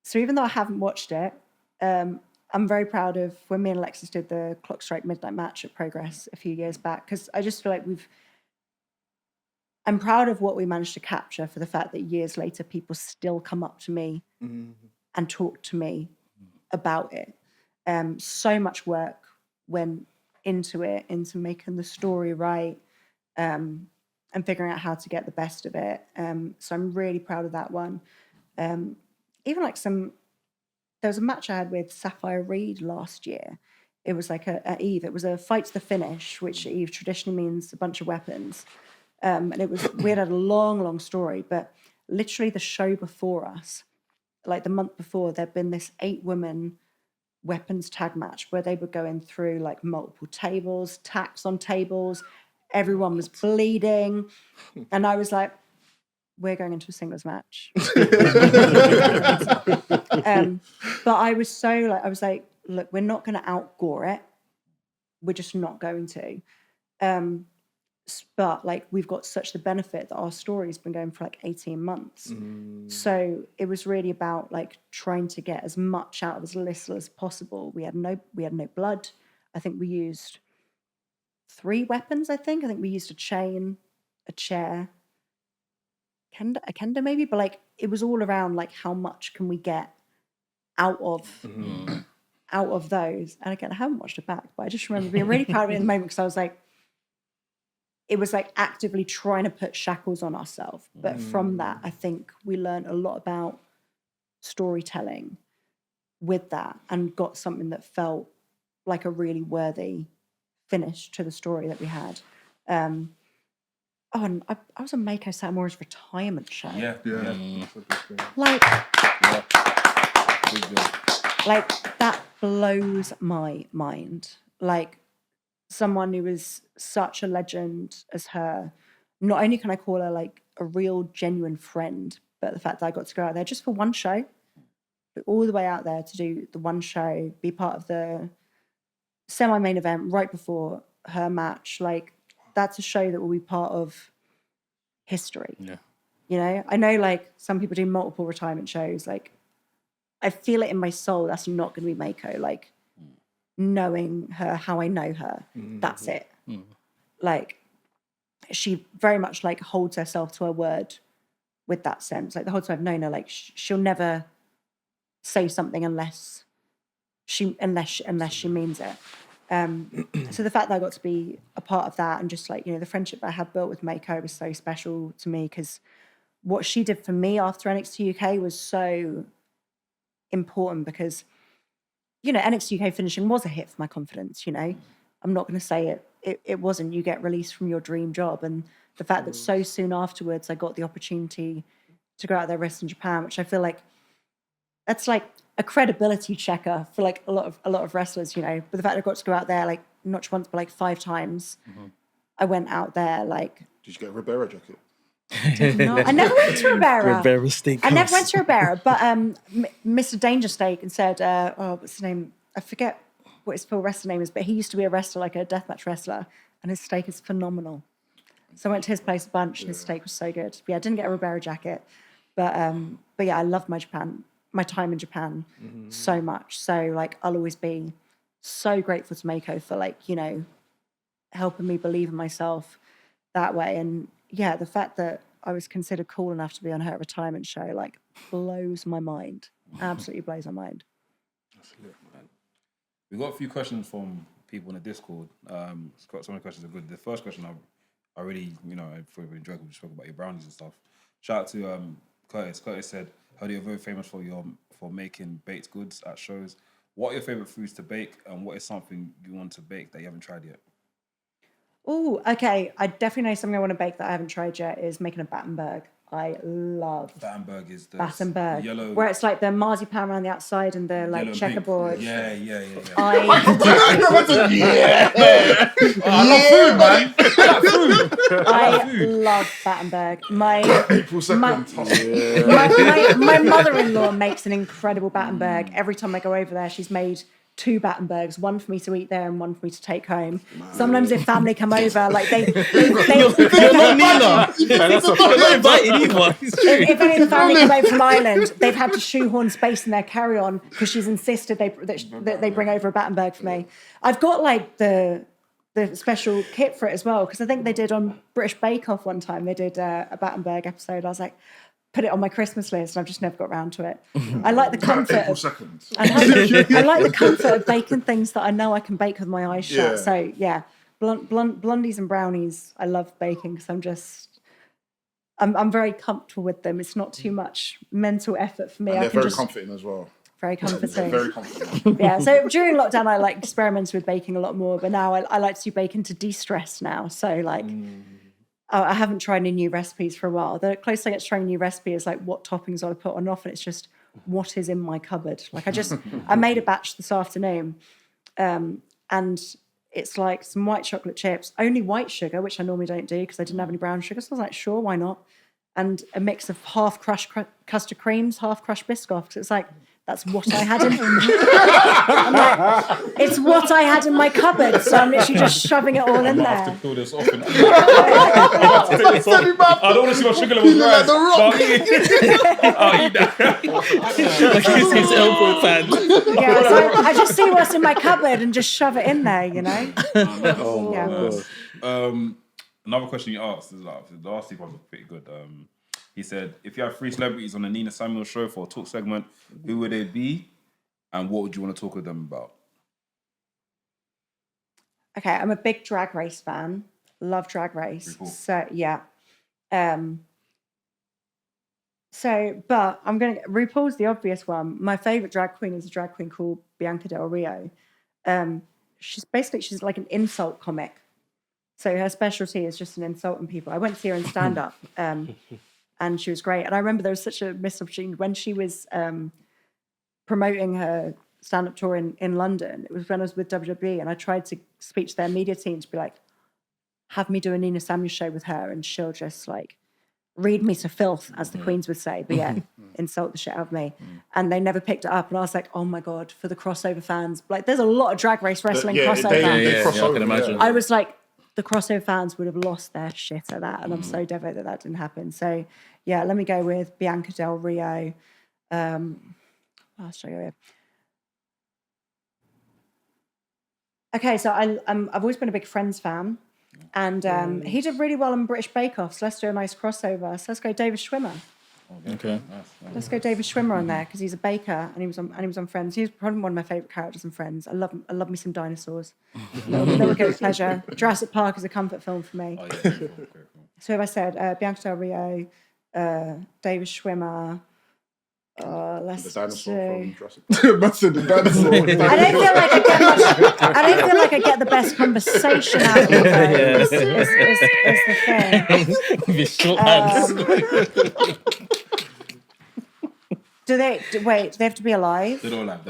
so even though I haven't watched it, I'm very proud of when me and Alexis did the Clock Strike Midnight match at Progress a few years back, because I just feel like I'm proud of what we managed to capture, for the fact that years later people still come up to me and talk to me about it. So much work went into it, into making the story right, and figuring out how to get the best of it. So I'm really proud of that one. Even like there was a match I had with Sapphire Reed last year. It was like at Eve. It was a fight to the finish, which at Eve traditionally means a bunch of weapons. And we had a long, long story, but literally the show before us, like the month before, there'd been this 8-woman weapons tag match where they were going through like multiple tables, tacks on tables. Everyone was bleeding. And I was like, we're going into a singles match. But I was like, look, we're not going to out-gore it. We're just not going to. But like, we've got such the benefit that our story's been going for like 18 months. So it was really about like trying to get as much out of as little as possible. We had no blood. I think we used 3 weapons. I think we used a chain, a chair, a kendo maybe, but like it was all around like how much can we get out of those. And again, I haven't watched it back, but I just remember being really proud of it in the moment because I was like, it was like actively trying to put shackles on ourselves. But from that, I think we learned a lot about storytelling with that and got something that felt like a really worthy finish to the story that we had. And I was on Mako Satomura's retirement show. Yeah. Like that blows my mind. Like someone who is such a legend as her, not only can I call her like a real genuine friend, but the fact that I got to go out there just for one show, but all the way out there to do the one show, be part of the semi-main event right before her match, like that's a show that will be part of history. Yeah. You know, I know like some people do multiple retirement shows. Like I feel it in my soul. That's not going to be Mako. Like knowing her, how I know her, that's it. Like she very much like holds herself to her word with that sense. Like the whole time I've known her, like she'll never say something unless she means it. So the fact that I got to be a part of that and just like, you know, the friendship that I had built with Mako was so special to me because what she did for me after NXT UK was so important because, you know, NXT UK finishing was a hit for my confidence, you know. I'm not going to say it wasn't. You get released from your dream job. And the fact that so soon afterwards I got the opportunity to go out there wrestle in Japan, which I feel like that's like a credibility checker for like a lot of wrestlers, you know. But the fact I got to go out there like not just once but like 5 times, I went out there like. Did you get a Ribera jacket? I never went to Ribera. Ribera Steakhouse. I never went to Ribera, but Mr. Danger Steak and said, what's his name? I forget what his full wrestler name is, but he used to be a wrestler, like a deathmatch wrestler, and his steak is phenomenal. So I went to his place a bunch, and his steak was so good. But yeah, I didn't get a Ribera jacket, but yeah, I loved my time in Japan so much. So like, I'll always be so grateful to Mako for like, you know, helping me believe in myself that way. And yeah, the fact that I was considered cool enough to be on her retirement show like blows my mind. Absolutely blows my mind. That's lit, man. We got a few questions from people in the Discord. Some of the questions are good. The first question I really, you know, I thought we enjoyed. We spoke about your brownies and stuff. Shout out to Curtis. Curtis said, "Heard you're very famous for making baked goods at shows. What are your favorite foods to bake, and what is something you want to bake that you haven't tried yet?" Oh, okay. I definitely know something I want to bake that I haven't tried yet is making a Battenberg. I love Battenberg is the Battenberg, yellow, where it's like the marzipan around the outside and the like checkerboard. Yeah. I love Battenberg. My mother-in-law makes an incredible Battenberg. Every time I go over there, she's made 2 Battenbergs, one for me to eat there and one for me to take home. Sometimes if family come over, like you're not Nina. You're not invited either. If any of the family come over from Ireland, they've had to shoehorn space in their carry-on because she's insisted that they bring over a Battenberg for me. I've got like the special kit for it as well because I think they did on British Bake Off one time. They did a Battenberg episode. I was like, put it on my Christmas list, and I've just never got around to it. I like the comfort. April Of, 2nd. I like the comfort of baking things that I know I can bake with my eyes shut. Yeah. So yeah, blondies and brownies. I love baking because I'm very comfortable with them. It's not too much mental effort for me. And I they're can very just comforting as well. very comforting. Very comforting. Yeah. So during lockdown, I like experimented with baking a lot more, but now I like to do baking to de-stress now. So like. I haven't tried any new recipes for a while. The closest I get to trying a new recipe is like what toppings I put on off, and it's just what is in my cupboard. Like I made a batch this afternoon, and it's like some white chocolate chips, only white sugar, which I normally don't do because I didn't have any brown sugar. So I was like, sure, why not? And a mix of half crushed custard creams, half crushed Biscoffs. It's like, that's what I had in. I'm like, it's what I had in my cupboard, so I'm literally just shoving it all in I there. have to fill this off. I don't want to see my sugar levels rise. I'll eat that. His elbow fan. Yeah, so I just see what's in my cupboard and just shove it in there, you know. Another question you asked is like the last two ones were pretty good. He said, if you have 3 celebrities on the Nina Samuels show for a talk segment, who would they be, and what would you want to talk with them about? Okay, I'm a big Drag Race fan. Love Drag Race. Cool. So yeah. But I'm going to RuPaul's the obvious one. My favorite drag queen is a drag queen called Bianca Del Rio. She's like an insult comic. So her specialty is just an insulting people. I went to see her in stand up. And she was great. And I remember there was such a missed opportunity when she was promoting her stand-up tour in London. It was when I was with WWE, and I tried to speak to their media team to be like, have me do a Nina Samuels show with her, and she'll just like read me to filth, as the Queens would say, but yeah, insult the shit out of me. And they never picked it up. And I was like, oh my God, for the crossover fans. Like, there's a lot of Drag Race wrestling crossover fans. I can imagine. I was like, the crossover fans would have lost their shit at that, and I'm so devastated that didn't happen. So, yeah, let me go with Bianca Del Rio. What else should I go with? Okay, so I've always been a big Friends fan, and he did really well on British Bake Off, so let's do a nice crossover. So let's go David Schwimmer. Okay. Let's go David Schwimmer on there because he's a baker and he was on Friends. He's probably one of my favourite characters in Friends. I love me some dinosaurs. Little guilty pleasure. Jurassic Park is a comfort film for me. So if I said Bianca Del Rio, David Schwimmer, let's The dinosaur do. from Jurassic Park. The dinosaur. I don't feel like I get the best conversation out of those. Is the thing. With short hands. Do they have to be alive? They don't lie.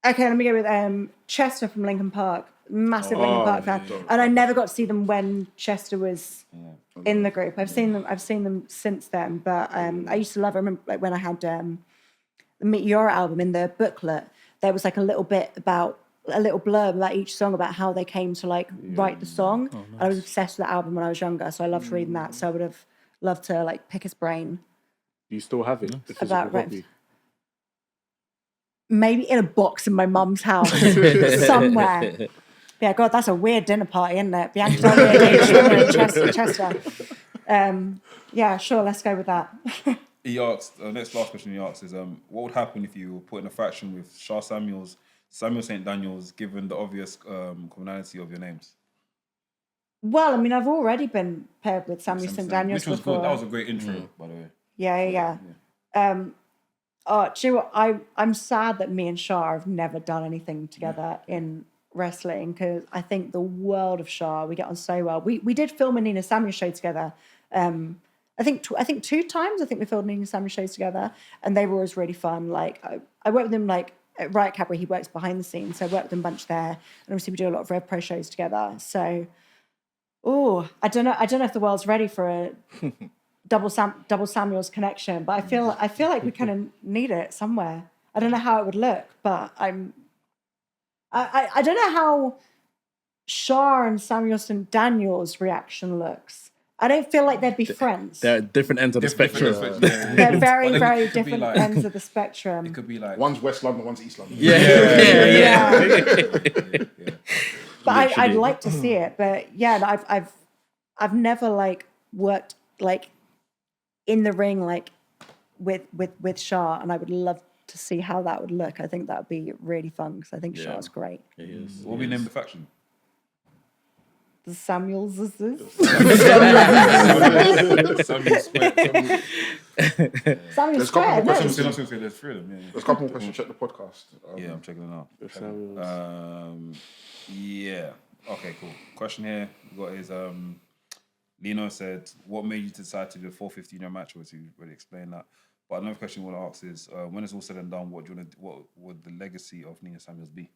Okay, let me go with Chester from Linkin Park. Massive Linkin Park fan. And I never got to see them when Chester was in the group. I've seen them since then, but I used to love them. I remember like when I had the Meteora album, in the booklet, there was like a little blurb about each song about how they came to like write the song. Nice. And I was obsessed with that album when I was younger, so I loved reading that. So I would have loved to like pick his brain. Do you still have it? The physical About copy? Maybe in a box in my mum's house somewhere. Yeah, God, that's a weird dinner party, isn't it? Bianca Del Rio, David Schwimmer, and Chester. Yeah, sure, let's go with that. He asked, next last question he asked is, what would happen if you were put in a faction with Shah Samuels, Samuel St. Daniels, given the obvious commonality of your names? Well, I mean, I've already been paired with Samuel St. Daniels which was before. good. That was a great intro, by the way. Yeah. Do you know what? I'm sad that me and Shah have never done anything together in wrestling, because I think the world of Shah, we get on so well. We did film a Nina Samuels show together. I think 2 times. I think we filmed Nina Samuels shows together, and they were always really fun. Like I worked with him like at Riot Cabaret. He works behind the scenes, so I worked with him a bunch there. And obviously we do a lot of Rev Pro shows together. So, I don't know if the world's ready for a double Samuels connection, but I feel like we kind of need it somewhere. I don't know how it would look, but I don't know how Shah and Samuel St. Daniels' reaction looks. I don't feel like they'd be friends. They're at different ends of the spectrum. They're very, very different ends of the spectrum. It could be like one's West London, one's East London. Yeah. But I'd like to see it. But yeah, I've never like worked like in the ring, like with Shah, and I would love to see how that would look. I think that would be really fun because I think Shah's great. What will we name the faction? The Samuels. Samuel Samuel There's a couple Square. more No. questions. There's three of them. There's a couple more questions. Check the podcast. Yeah, I'm checking it out. Samuels. Yeah. Okay, cool. Question here we got is Lino said, what made you decide to do a 4:15 match? Obviously, you already explained that. But another question we want to ask is, when it's all said and done, what would the legacy of Nina Samuels be?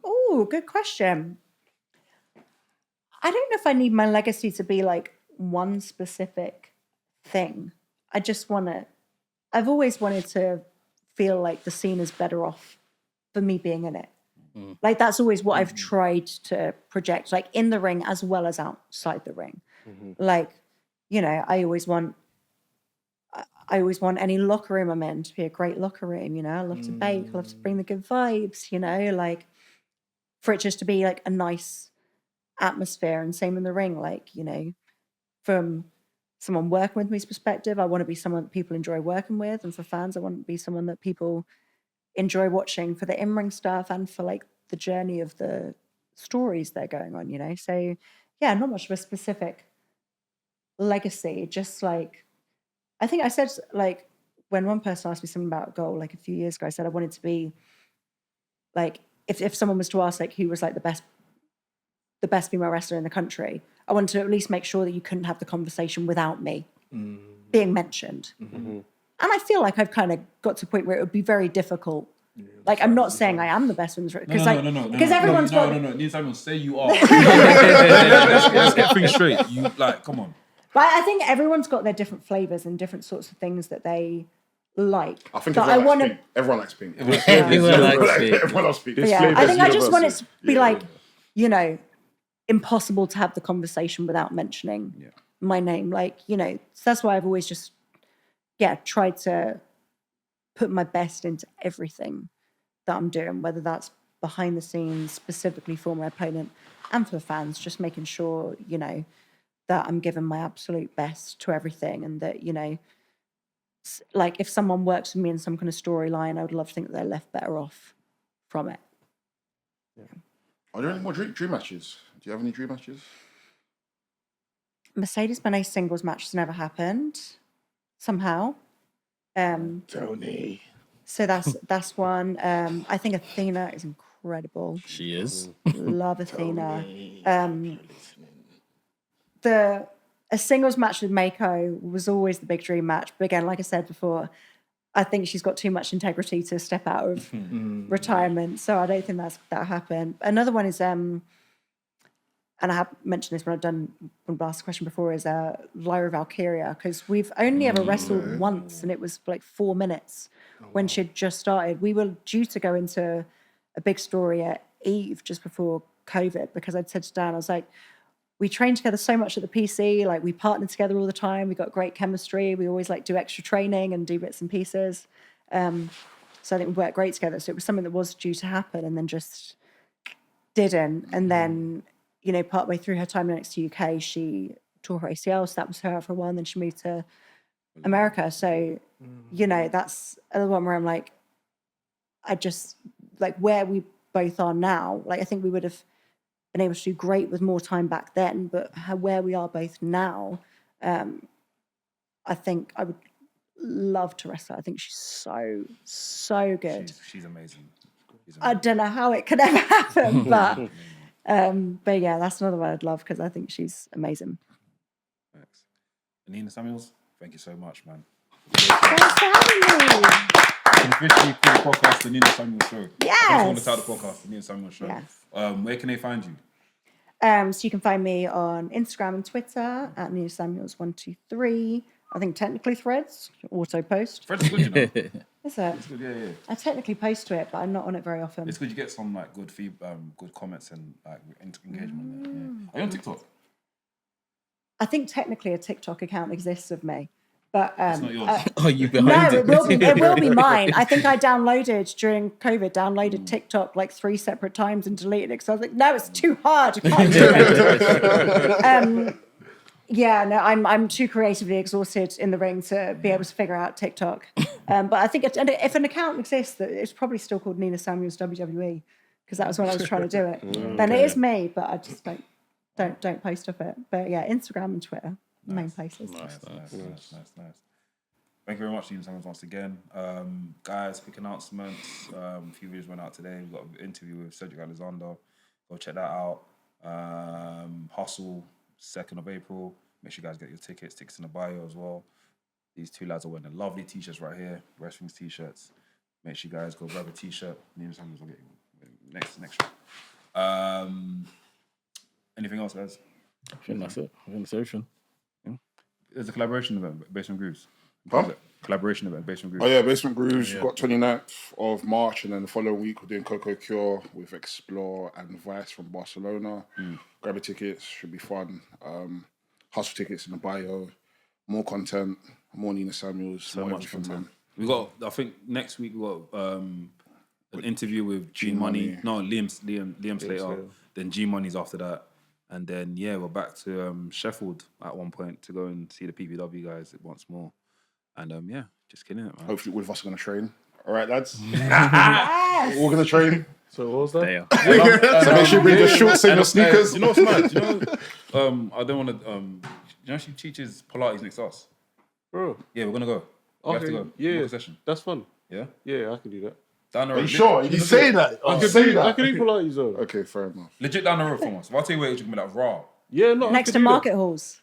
Oh, good question. I don't know if I need my legacy to be like one specific thing. I've always wanted to feel like the scene is better off for me being in it. Like that's always what I've tried to project, like in the ring as well as outside the ring. Like, you know, I always want any locker room I'm in to be a great locker room, you know. I love to bake, I love to bring the good vibes, you know, like for it just to be like a nice atmosphere. And same in the ring, like, you know, from someone working with me's perspective, I want to be someone that people enjoy working with, and for fans I want to be someone that people enjoy watching for the in-ring stuff and for like the journey of the stories they're going on, you know. So yeah, not much of a specific legacy, just like I think I said, like, when one person asked me something about a goal like a few years ago, I said I wanted to be like, if someone was to ask like who was like the best female wrestler in the country, I wanted to at least make sure that you couldn't have the conversation without me being mentioned. And I feel like I've kind of got to a point where it would be very difficult. Like, I'm not saying I am the best women's wrestler. Because everyone's got... No. Nina Samuels, say you are. Let's get things straight. You, like, come on. But I think everyone's got their different flavors and different sorts of things that they like. I think but everyone likes pink. Everyone likes pink. Everyone likes pink. Yeah, I think I just want it to be like, you know, impossible to have the conversation without mentioning my name. Like, you know, so that's why I've always just, tried to put my best into everything that I'm doing, whether that's behind the scenes, specifically for my opponent and for the fans, just making sure, you know, that I'm giving my absolute best to everything, and that, you know, like if someone works with me in some kind of storyline, I would love to think that they're left better off from it. Are there any more dream matches? Do you have any dream matches? Mercedes Moné singles match has never happened somehow. Tony. So that's one. I think Athena is incredible. She is. Love Athena. A singles match with Mako was always the big dream match. But again, like I said before, I think she's got too much integrity to step out of retirement. So I don't think that'll happen. Another one is, and I have mentioned this when I've done one last question before, is Lyra Valkyria, because we've only ever wrestled once, and it was for like 4 minutes when she'd just started. We were due to go into a big story at Eve just before COVID, because I'd said to Dan, I was like, we trained together so much at the PC, like we partnered together all the time. We got great chemistry. We always like do extra training and do bits and pieces. So I think we worked great together. So it was something that was due to happen and then just didn't. And then, you know, partway through her time in NXT UK, she tore her ACL. So that was her for a while. And then she moved to America. So, you know, that's another one where I'm like, I just, like where we both are now, like I think we would have been able to do great with more time back then, but where we are both now, I think I would love to wrestle. I think she's so good. She's amazing. I don't know how it could ever happen, but yeah, that's another one I'd love because I think she's amazing. Thanks. Nina Samuels, thank you so much, man. Thanks for having me. You can officially call the podcast the Nina Samuels Show. Yes. I want to tell the podcast the Nina Samuels Show. Yes. Where can they find you? So you can find me on Instagram and Twitter at Nina Samuels123. I think technically Threads, auto post. Threads is good, you know. Is it? It's good, yeah. I technically post to it, but I'm not on it very often. It's good. You get some like good feedback, good comments, and like engagement. Yeah. Are you on TikTok? I think technically a TikTok account exists of me, but It's not yours. Are you behind no, it? it will be mine. I think I downloaded during COVID, TikTok like 3 separate times and deleted it because I was like, no, it's too hard. I can't do it. Yeah, no, I'm too creatively exhausted in the ring to be able to figure out TikTok. But I think if an account exists, it's probably still called Nina Samuels WWE, because that was when I was trying to do it. Then it is me, but I just don't post stuff it. But yeah, Instagram and Twitter, main places. Nice. Thank you very much, Nina Samuels, once again. Guys, quick announcements. A few videos went out today. We've got an interview with Cedric Alexander. Go check that out. Hustle, 2nd of April. Make sure you guys get your tickets in the bio as well. These two lads are wearing the lovely t-shirts right here, WRESTHINGS t-shirts. Make sure you guys go grab a t-shirt. Nina Samuels will get you next show. Anything else, guys? I think that's it. I think that's everything. There's a collaboration event, Basement Grooves. Huh? Collaboration event, Basement Grooves. Oh yeah, Basement Grooves. We've got 29th of March, and then the following week we're doing Coco Cure with Explore and Vice from Barcelona. Grab your tickets, should be fun. Hustle tickets in the bio. More content, more Nina Samuels, So more much everything, content. man. We got, I think next week we got an interview with G Money. No, Liam Slater. Then G Money's after that. And then, yeah, we're back to Sheffield at one point to go and see the PPW guys once more. And yeah, just killing it, man. Hopefully all of us are going to train. All right, lads? We're all going to train. So what was that? So make sure you bring your shorts and your sneakers. You know what's mad? You know, I don't want to, you know she teaches Pilates next to us? Bro. Yeah, we're going to go. We have to Okay, go. yeah, Book a session. that's fun. Yeah? Yeah, I can do that. Down the road. Are you sure? You say that? I can say do that. I can do Pilates though. Okay, fair enough. Legit down the road from us. If I tell you where, you can be like, raw. Yeah, no. Next to Market Halls.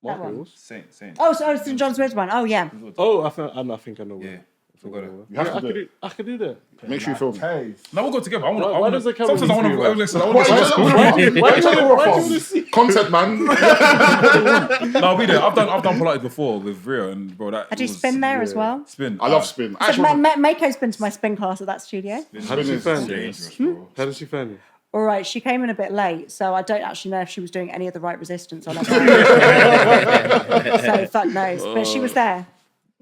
Market one. Halls. Saint. Oh, St. John's Wood one. Oh, yeah. Oh, I think I know. Yeah. We'll go there. You have to do it. I can do that. Make sure you film it. No, we'll go together. I Why want does to. the camera Sometimes I want need to. to be Listen, I Why want you tell Content, man. No, I'll be there. I've done Pilates before with Rio, and bro, that I do was spin there as well. Spin. I love spin. So Mako's been to my spin class at that studio. How did she find it? dangerous, bro. How did she find it? All right, she came in a bit late, so I don't actually know if she was doing any of the right resistance on her bike. So fuck knows. But she was there.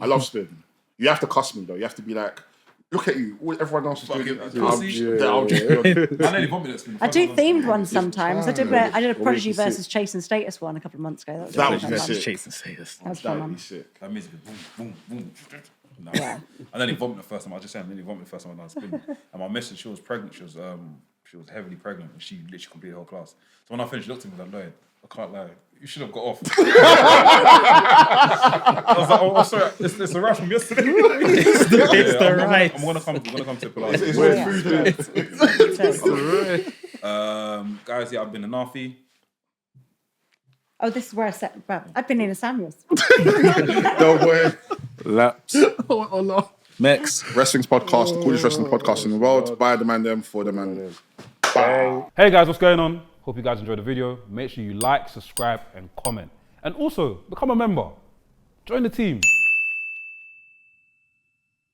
I love spin. You have to cuss me though. You have to be like, look at you. Everyone else is doing it. I'll just be on. I nearly vomited at spin. I do themed ones sometimes. I did a Prodigy versus Chase and Status one a couple of months ago. That would be fun. sick. Chasing status. That was That fun. would be One. sick. That music, boom, boom, boom. No. Yeah. I nearly vomited the first time. I just said I nearly vomited the first time I done spin. And my missus, she was pregnant. She was heavily pregnant, and she literally completed the whole class. So when I finished, she looked at me like, "Lloyd, I can't lie. You should have got off." I was like, "Oh, sorry, it's a rash from yesterday." I'm gonna come to Pilates. It's all food there. Guys, yeah, I've been a Nafi. Oh, this is where I set. Well, I've been in a Samuels. Don't worry. Laps. Oh no. Next. Wrestling's podcast, the coolest wrestling podcast in the world. By the man them, for the man them. Bang. Hey guys, what's going on? Hope you guys enjoyed the video. Make sure you like, subscribe, and comment. And also, become a member. Join the team.